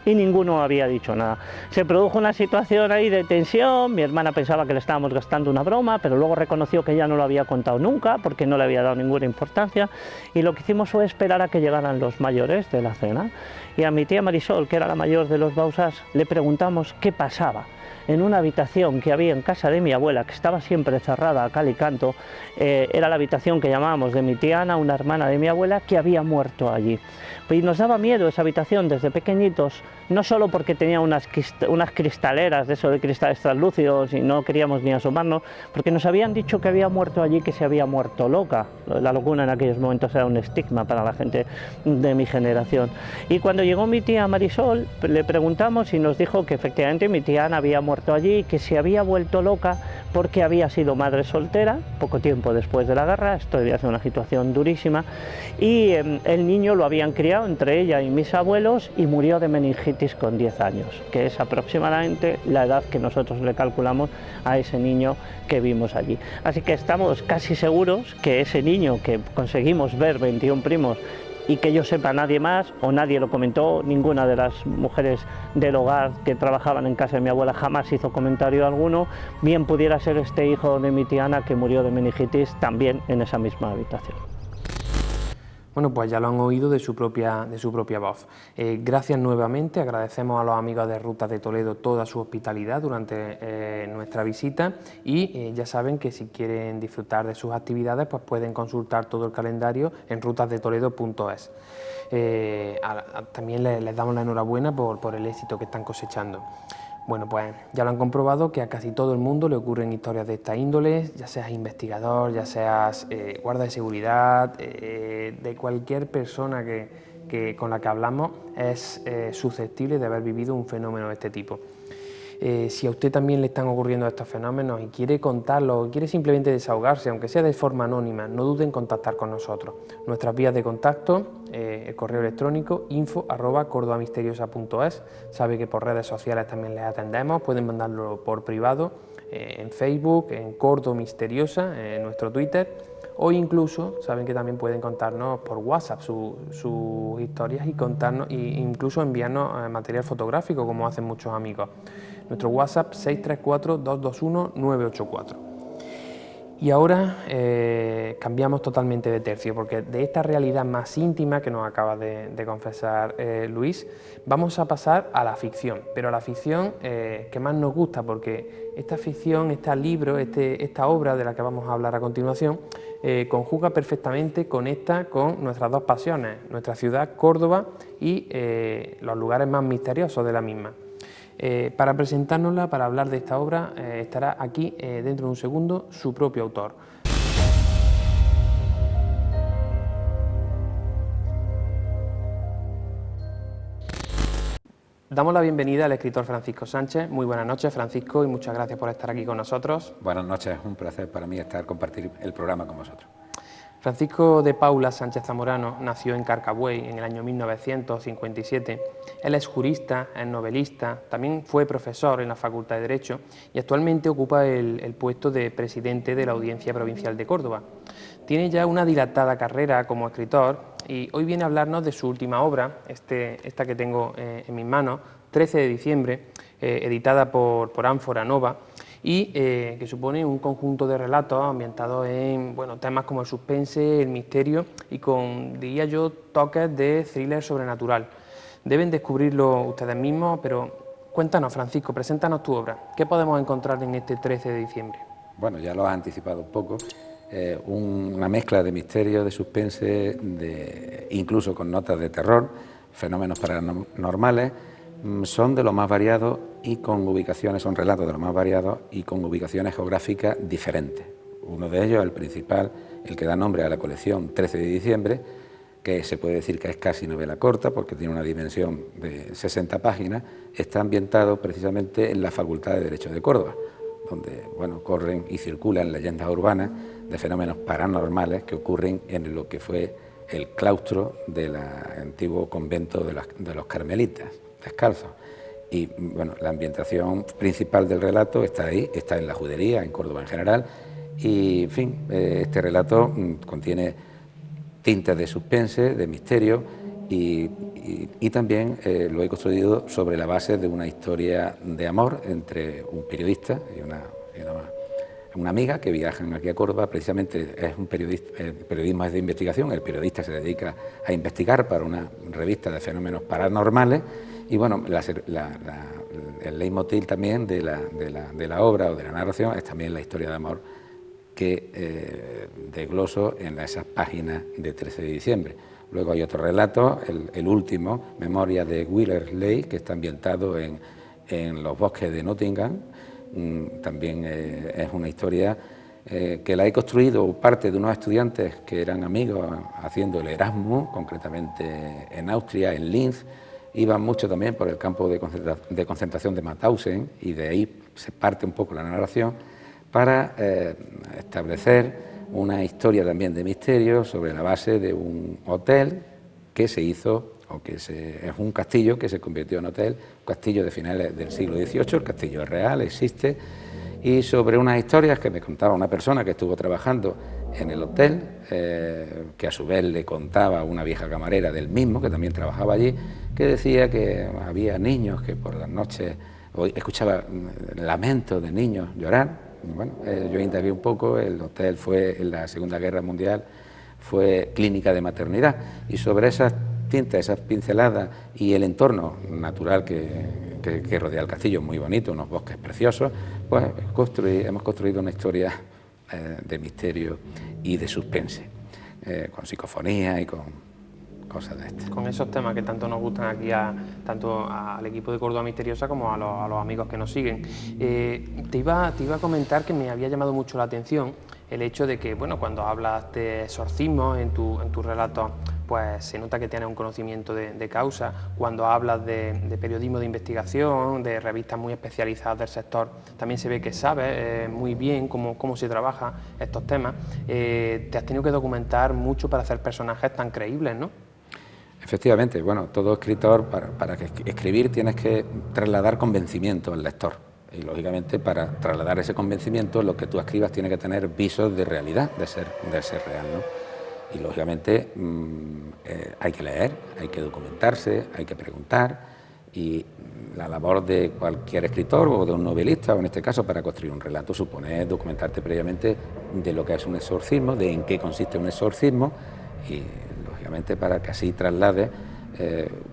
y ninguno había dicho nada. Se produjo una situación ahí de tensión, mi hermana pensaba que le estábamos gastando una broma, pero luego reconoció que ella no lo había contado nunca, porque no le había dado ninguna importancia, y lo que hicimos fue esperar a que llegaran los mayores de la cena. Y a mi tía Marisol, que era la mayor de los Bausas, le preguntamos qué pasaba. En una habitación que había en casa de mi abuela, que estaba siempre cerrada a cal y canto, era la habitación que llamábamos de mi tía Ana, una hermana de mi abuela, que había muerto allí. Y nos daba miedo esa habitación desde pequeñitos, no solo porque tenía unas cristaleras, de eso de cristales translúcidos, y no queríamos ni asomarnos, porque nos habían dicho que había muerto allí, que se había muerto loca. La locura en aquellos momentos era un estigma para la gente de mi generación. Y cuando llegó mi tía Marisol, le preguntamos y nos dijo que efectivamente mi tía Ana había muerto allí, que se había vuelto loca porque había sido madre soltera poco tiempo después de la guerra. Esto debía ser una situación durísima, y el niño lo habían criado entre ella y mis abuelos y murió de meningitis con 10 años, que es aproximadamente la edad que nosotros le calculamos a ese niño que vimos allí. Así que estamos casi seguros que ese niño que conseguimos ver 21 primos y que yo sepa nadie más, o nadie lo comentó, ninguna de las mujeres del hogar que trabajaban en casa de mi abuela jamás hizo comentario alguno, bien pudiera ser este hijo de mi tía Ana que murió de meningitis también en esa misma habitación. Bueno, pues ya lo han oído de su propia voz. Gracias nuevamente, agradecemos a los amigos de Rutas de Toledo toda su hospitalidad durante nuestra visita, y ya saben que si quieren disfrutar de sus actividades, pues pueden consultar todo el calendario en rutasdetoledo.es. También les damos la enhorabuena por el éxito que están cosechando. Bueno, pues ya lo han comprobado que a casi todo el mundo le ocurren historias de esta índole, ya seas investigador, ya seas guarda de seguridad, de cualquier persona con la que hablamos es susceptible de haber vivido un fenómeno de este tipo. Si a usted también le están ocurriendo estos fenómenos y quiere contarlo o quiere simplemente desahogarse, aunque sea de forma anónima, no duden en contactar con nosotros. Nuestras vías de contacto, el correo electrónico info@cordobamisteriosa.es. Sabe que por redes sociales también les atendemos, pueden mandarlo por privado, en Facebook, en Córdoba Misteriosa, en nuestro Twitter, o incluso saben que también pueden contarnos por WhatsApp sus historias y contarnos, e incluso enviarnos material fotográfico, como hacen muchos amigos. Nuestro WhatsApp 634-221-984. Y ahora cambiamos totalmente de tercio, porque de esta realidad más íntima que nos acaba de confesar Luis, vamos a pasar a la ficción, pero a la ficción que más nos gusta, porque esta ficción, este libro, esta obra de la que vamos a hablar a continuación, conjuga perfectamente, conecta con nuestras dos pasiones, nuestra ciudad, Córdoba, y los lugares más misteriosos de la misma. Para presentárnosla, para hablar de esta obra, estará aquí dentro de un segundo su propio autor. Damos la bienvenida al escritor Francisco Sánchez. Muy buenas noches, Francisco, y muchas gracias por estar aquí con nosotros. Buenas noches, un placer para mí compartir el programa con vosotros. Francisco de Paula Sánchez Zamorano nació en Carcabuey en el año 1957. Él es jurista, es novelista, también fue profesor en la Facultad de Derecho y actualmente ocupa el puesto de presidente de la Audiencia Provincial de Córdoba. Tiene ya una dilatada carrera como escritor y hoy viene a hablarnos de su última obra, esta que tengo en mis manos, 13 de diciembre, editada por Ánfora Nova, y que supone un conjunto de relatos ambientados en temas como el suspense, el misterio y con, diría yo, toques de thriller sobrenatural. Deben descubrirlo ustedes mismos, pero cuéntanos, Francisco, preséntanos tu obra. ¿Qué podemos encontrar en este 13 de diciembre? Bueno, ya lo has anticipado un poco. Una mezcla de misterio, de suspense, incluso con notas de terror, fenómenos paranormales. Son de lo más variados y con ubicaciones, son relatos de lo más variados y con ubicaciones geográficas diferentes. Uno de ellos, el principal, el que da nombre a la colección 13 de diciembre, que se puede decir que es casi novela corta porque tiene una dimensión de 60 páginas, está ambientado precisamente en la Facultad de Derecho de Córdoba, donde bueno, corren y circulan leyendas urbanas de fenómenos paranormales que ocurren en lo que fue el claustro del antiguo convento de los carmelitas descalzos. Y bueno, la ambientación principal del relato está ahí, está en la judería, en Córdoba en general, y en fin, este relato contiene tintas de suspense, de misterio, y también lo he construido sobre la base de una historia de amor entre un periodista y una amiga que viajan aquí a Córdoba. Precisamente es un periodismo es de investigación, el periodista se dedica a investigar para una revista de fenómenos paranormales, y bueno, el leitmotiv también de la obra o de la narración es también la historia de amor que desgloso en esas páginas de 13 de diciembre. Luego hay otro relato, el último, Memoria de Willersleigh, que está ambientado en los bosques de Nottingham. También es una historia que la he construido parte de unos estudiantes que eran amigos haciendo el Erasmus, concretamente en Austria, en Linz. Iban mucho también por el campo de concentración de Mauthausen, y de ahí se parte un poco la narración para establecer una historia también de misterio sobre la base de un hotel que se hizo, es un castillo que se convirtió en hotel, un castillo de finales del siglo XVIII, el castillo es real, existe, y sobre unas historias que me contaba una persona que estuvo trabajando en el hotel, que a su vez le contaba una vieja camarera del mismo, que también trabajaba allí, que decía que había niños que por las noches escuchaba lamentos de niños llorar. Bueno, yo indagué un poco, el hotel fue en la Segunda Guerra Mundial, fue clínica de maternidad, y sobre esas tintas, esas pinceladas y el entorno natural que rodea el castillo, muy bonito, unos bosques preciosos, pues hemos construido una historia de misterio y de suspense, con psicofonía y con cosas de estas. Con esos temas que tanto nos gustan aquí tanto al equipo de Córdoba Misteriosa como a los amigos que nos siguen. Te iba a comentar que me había llamado mucho la atención el hecho de que, bueno, cuando hablas de exorcismos en tu relato, pues se nota que tienes un conocimiento de causa. Cuando hablas de periodismo de investigación, de revistas muy especializadas del sector, también se ve que sabes muy bien cómo se trabaja estos temas. Te has tenido que documentar mucho para hacer personajes tan creíbles, ¿no? Efectivamente, bueno, todo escritor, para escribir tienes que trasladar convencimiento al lector. Y lógicamente para trasladar ese convencimiento, lo que tú escribas tiene que tener visos de realidad, de ser real, ¿no? Y lógicamente hay que leer, hay que documentarse, hay que preguntar, y la labor de cualquier escritor o de un novelista, o en este caso para construir un relato, supone documentarte previamente de lo que es un exorcismo, de en qué consiste un exorcismo, y lógicamente para que así traslade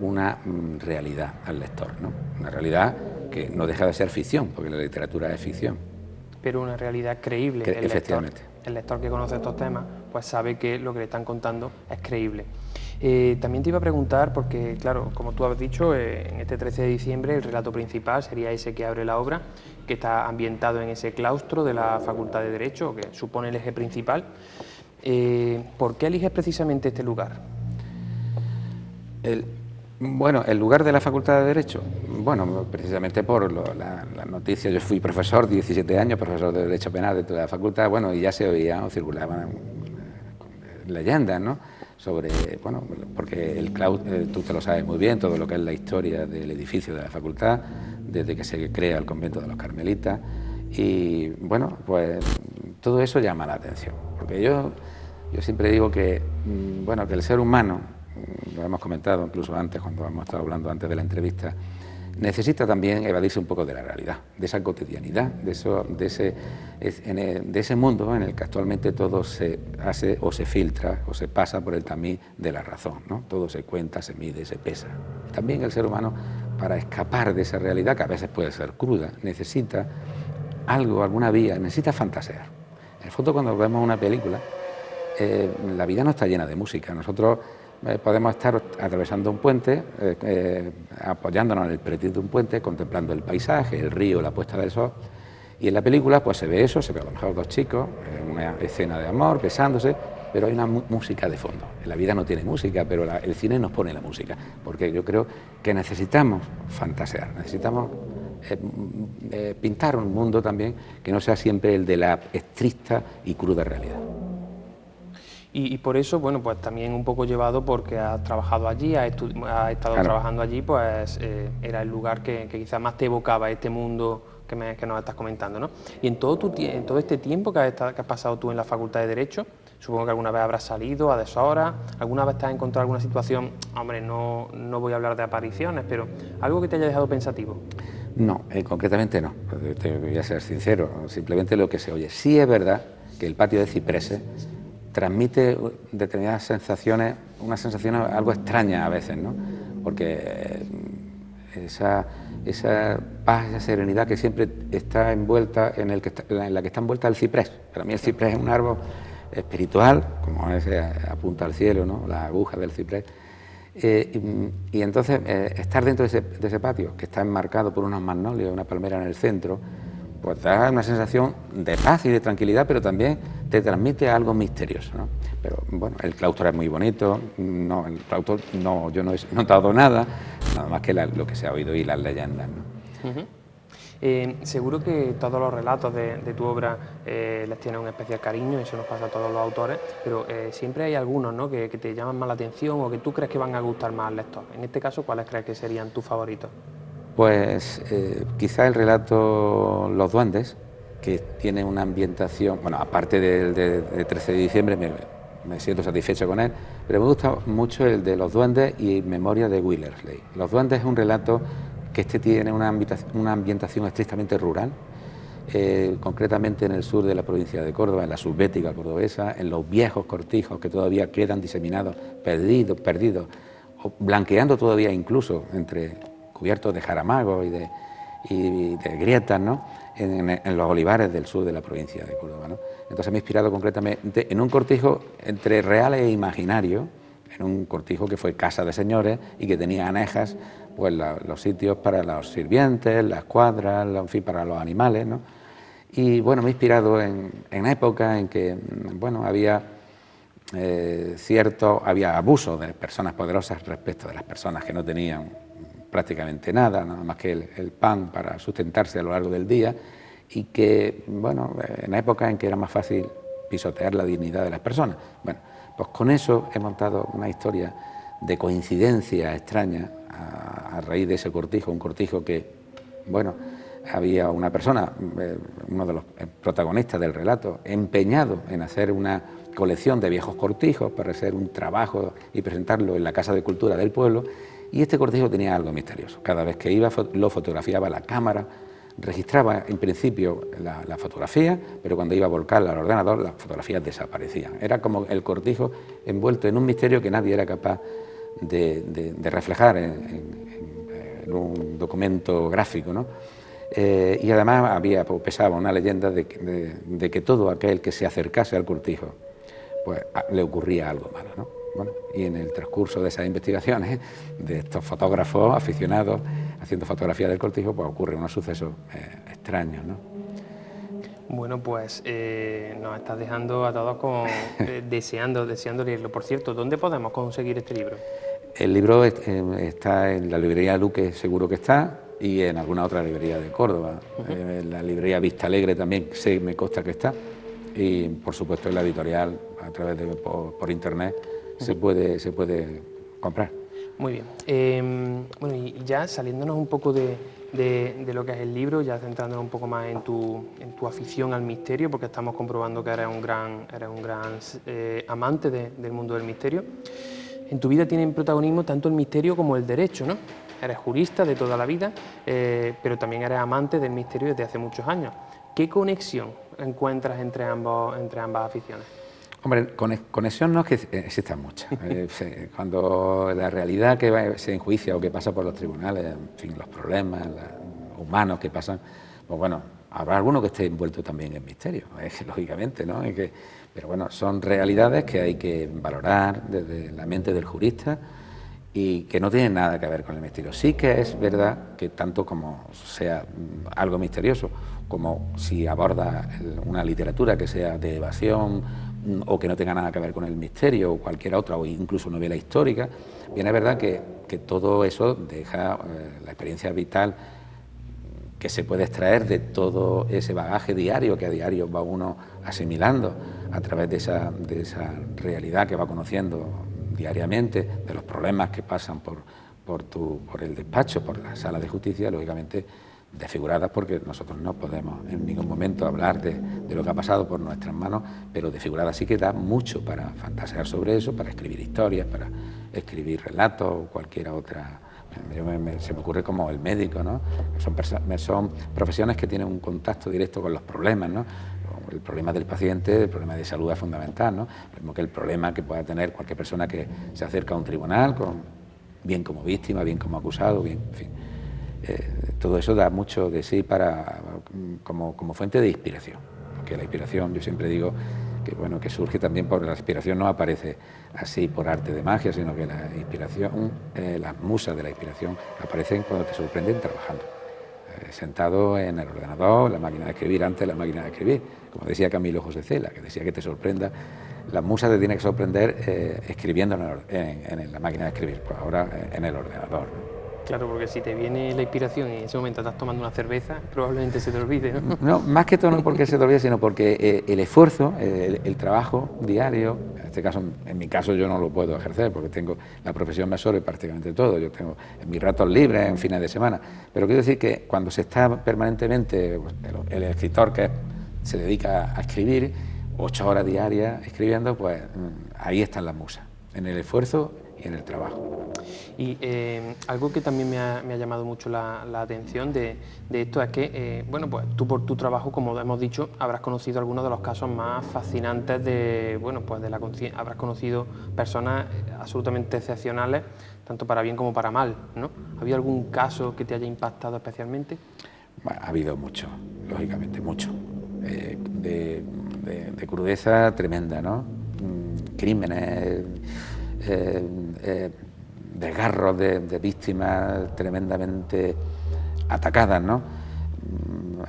una realidad al lector, ¿no? Una realidad que no deja de ser ficción, porque la literatura es ficción. Pero una realidad creíble. Efectivamente. El lector que conoce estos temas pues sabe que lo que le están contando es creíble. También te iba a preguntar, porque claro, como tú has dicho, en este 13 de diciembre el relato principal sería ese que abre la obra, que está ambientado en ese claustro de la Facultad de Derecho, que supone el eje principal. ¿Por qué eliges precisamente este lugar? Bueno, el lugar de la Facultad de Derecho, bueno, precisamente por la noticia. Yo fui profesor, 17 años, profesor de Derecho Penal de la facultad, bueno, y ya se oían o circulaban leyendas, ¿no? Sobre, bueno, porque tú te lo sabes muy bien, todo lo que es la historia del edificio de la facultad, desde que se crea el convento de los Carmelitas, y bueno, pues todo eso llama la atención, porque yo siempre digo que, bueno, que el ser humano, lo hemos comentado incluso antes, cuando hemos estado hablando antes de la entrevista, necesita también evadirse un poco de la realidad, de esa cotidianidad, de ese mundo en el que actualmente todo se hace o se filtra o se pasa por el tamiz de la razón, ¿no? Todo se cuenta, se mide, se pesa. También el ser humano, para escapar de esa realidad, que a veces puede ser cruda, necesita algo, alguna vía, necesita fantasear. En el fondo, cuando vemos una película, la vida no está llena de música. Nosotros podemos estar atravesando un puente, apoyándonos en el pretil de un puente, contemplando el paisaje, el río, la puesta del sol, y en la película pues se ve eso, se ve a lo mejor dos chicos, una escena de amor, besándose, pero hay una música de fondo. La vida no tiene música, pero el cine nos pone la música, porque yo creo que necesitamos fantasear, necesitamos pintar un mundo también que no sea siempre el de la estricta y cruda realidad. Y por eso, bueno, pues también un poco llevado porque has trabajado allí, has estado trabajando allí, pues era el lugar que quizás más te evocaba este mundo que nos estás comentando, ¿no? Y en todo este tiempo que has pasado tú en la Facultad de Derecho, supongo que alguna vez habrás salido a deshoras, alguna vez te has encontrado alguna situación, hombre, no voy a hablar de apariciones, pero algo que te haya dejado pensativo. No, concretamente no, te voy a ser sincero, simplemente lo que se oye. Sí es verdad que el patio de cipreses transmite determinadas sensaciones, unas sensaciones algo extrañas a veces, ¿no? Porque esa paz, esa serenidad que siempre está envuelta en la que está envuelta el ciprés. Para mí el ciprés es un árbol espiritual, como ese apunta al cielo, ¿no? La aguja del ciprés. Y entonces estar dentro de ese patio, que está enmarcado por unos magnolios, una palmera en el centro, pues da una sensación de paz y de tranquilidad, pero también te transmite algo misterioso, ¿no? Pero bueno, el claustro es muy bonito, el claustro yo no he notado nada más que lo que se ha oído y las leyendas, ¿no? Seguro que todos los relatos de tu obra les tienen un especial cariño, eso nos pasa a todos los autores, pero siempre hay algunos, ¿no?, que te llaman más la atención o que tú crees que van a gustar más al lector. En este caso, ¿cuáles crees que serían tus favoritos? Pues quizá el relato Los Duendes, que tiene una ambientación, bueno, aparte del de 13 de diciembre, me siento satisfecho con él, pero me gusta mucho el de Los Duendes y Memoria de Willersleigh. Los Duendes es un relato que tiene una ambientación estrictamente rural, concretamente en el sur de la provincia de Córdoba, en la subbética cordobesa, en los viejos cortijos que todavía quedan diseminados, perdidos, o blanqueando todavía incluso cubiertos de jaramagos y de grietas, ¿no?, en los olivares del sur de la provincia de Córdoba, ¿no? Entonces me he inspirado concretamente en un cortijo entre real e imaginario, en un cortijo que fue casa de señores y que tenía anejas, pues los sitios para los sirvientes, las cuadras, en fin, para los animales, ¿no? Y bueno, me he inspirado en época en que, bueno, había abuso de personas poderosas respecto de las personas que no tenían prácticamente nada más que el pan para sustentarse a lo largo del día, y que, bueno, en época en que era más fácil pisotear la dignidad de las personas. Bueno, pues con eso he montado una historia de coincidencia extraña a raíz de ese cortijo, un cortijo que, bueno, había una persona, uno de los protagonistas del relato, empeñado en hacer una colección de viejos cortijos para hacer un trabajo y presentarlo en la Casa de Cultura del pueblo, y este cortijo tenía algo misterioso. Cada vez que iba lo fotografiaba la cámara, registraba en principio la fotografía, pero cuando iba a volcarla al ordenador las fotografías desaparecían. Era como el cortijo envuelto en un misterio que nadie era capaz de reflejar en un documento gráfico, ¿no? Y además pesaba una leyenda de que todo aquel que se acercase al cortijo, pues le ocurría algo malo, ¿no? Bueno, y en el transcurso de esas investigaciones de estos fotógrafos aficionados haciendo fotografía del cortijo, pues ocurren unos sucesos extraños, ¿no? Bueno, pues nos estás dejando a todos deseando leerlo. Por cierto, ¿dónde podemos conseguir este libro? El libro está en la librería Luque, seguro que está, y en alguna otra librería de Córdoba. En la librería Vista Alegre también me consta que está, y por supuesto en la editorial a través por internet se puede comprar. Muy bien. Bueno, y ya saliéndonos un poco de lo que es el libro, ya centrándonos un poco más en tu afición al misterio, porque estamos comprobando que eres un gran amante del mundo del misterio. En tu vida tienen protagonismo tanto el misterio como el derecho, ¿no? Eres jurista de toda la vida, pero también eres amante del misterio desde hace muchos años. ¿Qué conexión encuentras entre ambas aficiones? Hombre, conexión no es que existan muchas. Cuando la realidad que se enjuicia o que pasa por los tribunales, en fin, los problemas humanos que pasan, pues bueno, habrá alguno que esté envuelto también en misterio, lógicamente, ¿no? Pero bueno, son realidades que hay que valorar desde la mente del jurista y que no tienen nada que ver con el misterio. Sí que es verdad que tanto como sea algo misterioso, como si aborda una literatura que sea de evasión o que no tenga nada que ver con el misterio o cualquier otra, o incluso novela histórica, bien es verdad que todo eso deja la experiencia vital que se puede extraer de todo ese bagaje diario que a diario va uno asimilando a través de esa realidad que va conociendo diariamente, de los problemas que pasan por el despacho, por la sala de justicia, lógicamente desfiguradas, porque nosotros no podemos en ningún momento hablar de lo que ha pasado por nuestras manos, pero desfiguradas sí que da mucho para fantasear sobre eso, para escribir historias, para escribir relatos o cualquier otra. Se me ocurre como el médico, ¿no? Son profesiones que tienen un contacto directo con los problemas, ¿no? El problema del paciente, el problema de salud es fundamental, ¿no? Lo mismo que el problema que pueda tener cualquier persona que se acerca a un tribunal, bien como víctima, bien como acusado, bien, en fin. Todo eso da mucho de sí como fuente de inspiración, porque la inspiración, yo siempre digo que surge también porque la inspiración no aparece así por arte de magia, sino que la inspiración, las musas de la inspiración aparecen cuando te sorprenden trabajando, sentado en el ordenador, la máquina de escribir, antes la máquina de escribir, como decía Camilo José Cela, que decía que te sorprenda, las musas te tienen que sorprender escribiendo en la máquina de escribir, pues ahora en el ordenador. Claro, porque si te viene la inspiración y en ese momento estás tomando una cerveza, probablemente se te olvide, ¿no? No, más que todo no porque se te olvide, sino porque el esfuerzo, el trabajo diario, en este caso, en mi caso yo no lo puedo ejercer porque tengo la profesión me absorbe prácticamente todo, yo tengo en mis ratos libres, en fines de semana, pero quiero decir que cuando se está permanentemente, pues, el escritor que se dedica a escribir 8 horas diarias escribiendo, pues ahí están las musas, en el esfuerzo y en el trabajo. Y algo que también me ha llamado mucho la atención de esto es que, bueno, pues tú por tu trabajo, como hemos dicho, habrás conocido algunos de los casos más fascinantes habrás conocido personas absolutamente excepcionales, tanto para bien como para mal, ¿no? ¿Ha habido algún caso que te haya impactado especialmente? Bueno, ha habido mucho, lógicamente, mucho. De crudeza tremenda, ¿no? Crímenes, desgarros de víctimas tremendamente atacadas, ¿no?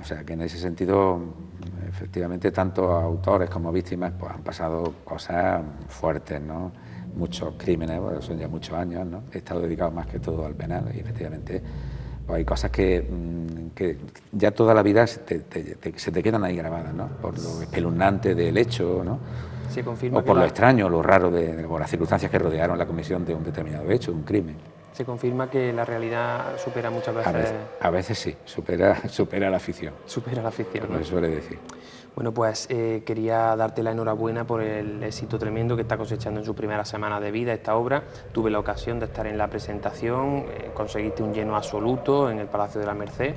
O sea que en ese sentido, efectivamente, tanto autores como víctimas pues, han pasado cosas fuertes, ¿no? Muchos crímenes, bueno, son ya muchos años, ¿no? He estado dedicado más que todo al penal y efectivamente pues, hay cosas que ya toda la vida se te quedan ahí grabadas, ¿no? Por lo espeluznante del hecho, ¿no? Se confirma o por lo extraño, lo raro por las circunstancias que rodearon la comisión de un determinado hecho, de un crimen. Se confirma que la realidad supera muchas veces... A veces sí, supera la ficción. Supera la ficción, como se suele decir. Bueno, pues quería darte la enhorabuena por el éxito tremendo que está cosechando en su primera semana de vida esta obra. Tuve la ocasión de estar en la presentación, conseguiste un lleno absoluto en el Palacio de la Merced,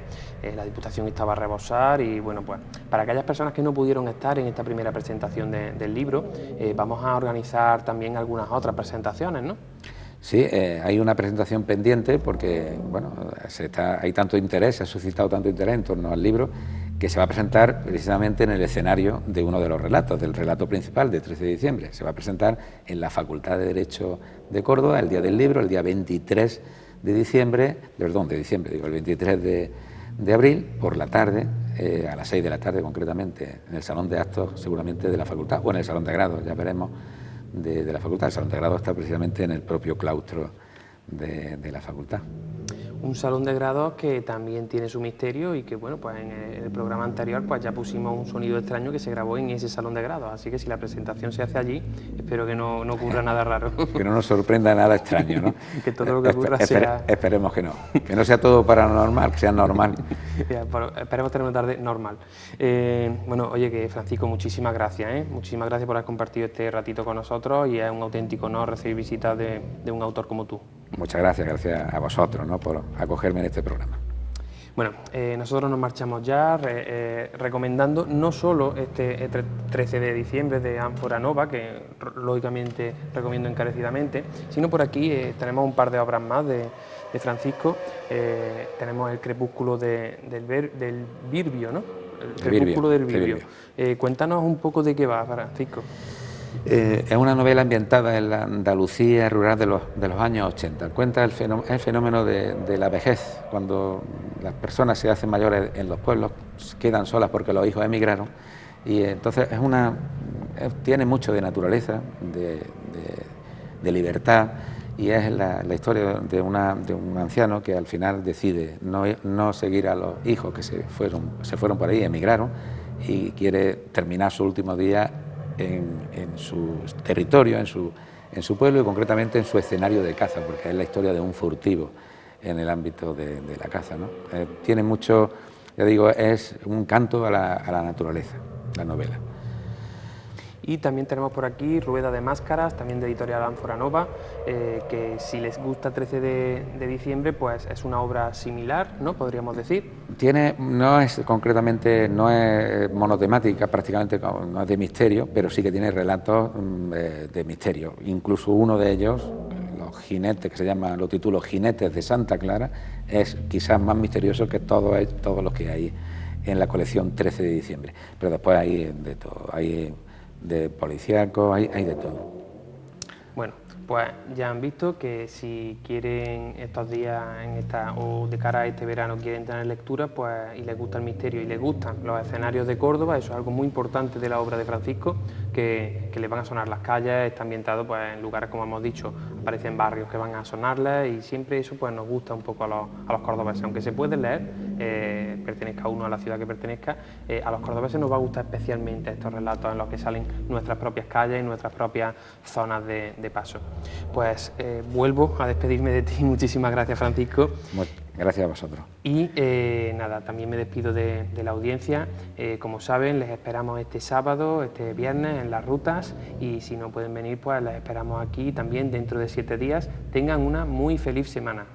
la Diputación estaba a rebosar y bueno, pues para aquellas personas que no pudieron estar en esta primera presentación del libro, vamos a organizar también algunas otras presentaciones, ¿no? Sí, hay una presentación pendiente porque, bueno, hay tanto interés, se ha suscitado tanto interés en torno al libro que se va a presentar precisamente en el escenario de uno de los relatos, del relato principal de 13 de diciembre. Se va a presentar en la Facultad de Derecho de Córdoba el día del libro, el día 23 de diciembre, el 23 de abril, por la tarde, a las 6 de la tarde concretamente, en el Salón de Actos seguramente de la Facultad, o en el Salón de Grados, ya veremos, de la Facultad. El Salón de Grados está precisamente en el propio claustro de la Facultad. Un salón de grados que también tiene su misterio y que, bueno, pues en el programa anterior pues ya pusimos un sonido extraño que se grabó en ese salón de grados, así que si la presentación se hace allí, espero que no ocurra nada raro. Que no nos sorprenda nada extraño, ¿no? Que todo lo que ocurra sea... Esperemos que no sea todo paranormal, que sea normal. Esperemos tener una tarde normal. Bueno, oye, que Francisco, muchísimas gracias, muchísimas gracias por haber compartido este ratito con nosotros y es un auténtico honor recibir visitas de un autor como tú. Muchas gracias a vosotros, ¿no?, por acogerme en este programa. Bueno, nosotros nos marchamos ya recomendando no solo este 13 de diciembre de Ánfora Nova, que lógicamente recomiendo encarecidamente, sino por aquí tenemos un par de obras más de Francisco. Tenemos El crepúsculo del Birbio, ¿no? El crepúsculo del Birbio. Cuéntanos un poco de qué va, Francisco. Es una novela ambientada en la Andalucía rural de los años 80. Cuenta el fenómeno de la vejez, cuando las personas se hacen mayores en los pueblos, quedan solas porque los hijos emigraron, y entonces tiene mucho de naturaleza, de libertad, y es la historia de un anciano que al final decide no seguir a los hijos que se fueron por ahí, emigraron, y quiere terminar su último día en su territorio, en su pueblo y concretamente en su escenario de caza, porque es la historia de un furtivo en el ámbito de la caza, ¿no? Tiene mucho, ya digo, es un canto a la naturaleza, la novela. Y también tenemos por aquí Rueda de Máscaras, también de Editorial Ánfora Nova, que si les gusta 13 de diciembre, pues es una obra similar, ¿no? Podríamos decir. No es monotemática, prácticamente no es de misterio, pero sí que tiene relatos de misterio. Incluso uno de ellos, Los jinetes, que se llama, lo titulo Jinetes de Santa Clara, es quizás más misterioso que todos los que hay en la colección 13 de diciembre. Pero después hay de todo, hay de policíacos, hay de todo. Bueno, pues ya han visto que si quieren estos días o de cara a este verano quieren tener lectura, pues y les gusta el misterio y les gustan los escenarios de Córdoba, eso es algo muy importante de la obra de Francisco, que les van a sonar las calles, está ambientado pues en lugares, como hemos dicho, aparecen barrios que van a sonarles y siempre eso pues nos gusta un poco a los cordobeses, aunque se puede leer, pertenezca uno a la ciudad que pertenezca, a los cordobeses nos va a gustar especialmente estos relatos en los que salen nuestras propias calles y nuestras propias zonas de paso. Pues vuelvo a despedirme de ti, muchísimas gracias Francisco. Gracias a vosotros. Y nada, también me despido de la audiencia, como saben les esperamos este sábado, este viernes en las rutas y si no pueden venir pues les esperamos aquí también dentro de 7 días, tengan una muy feliz semana.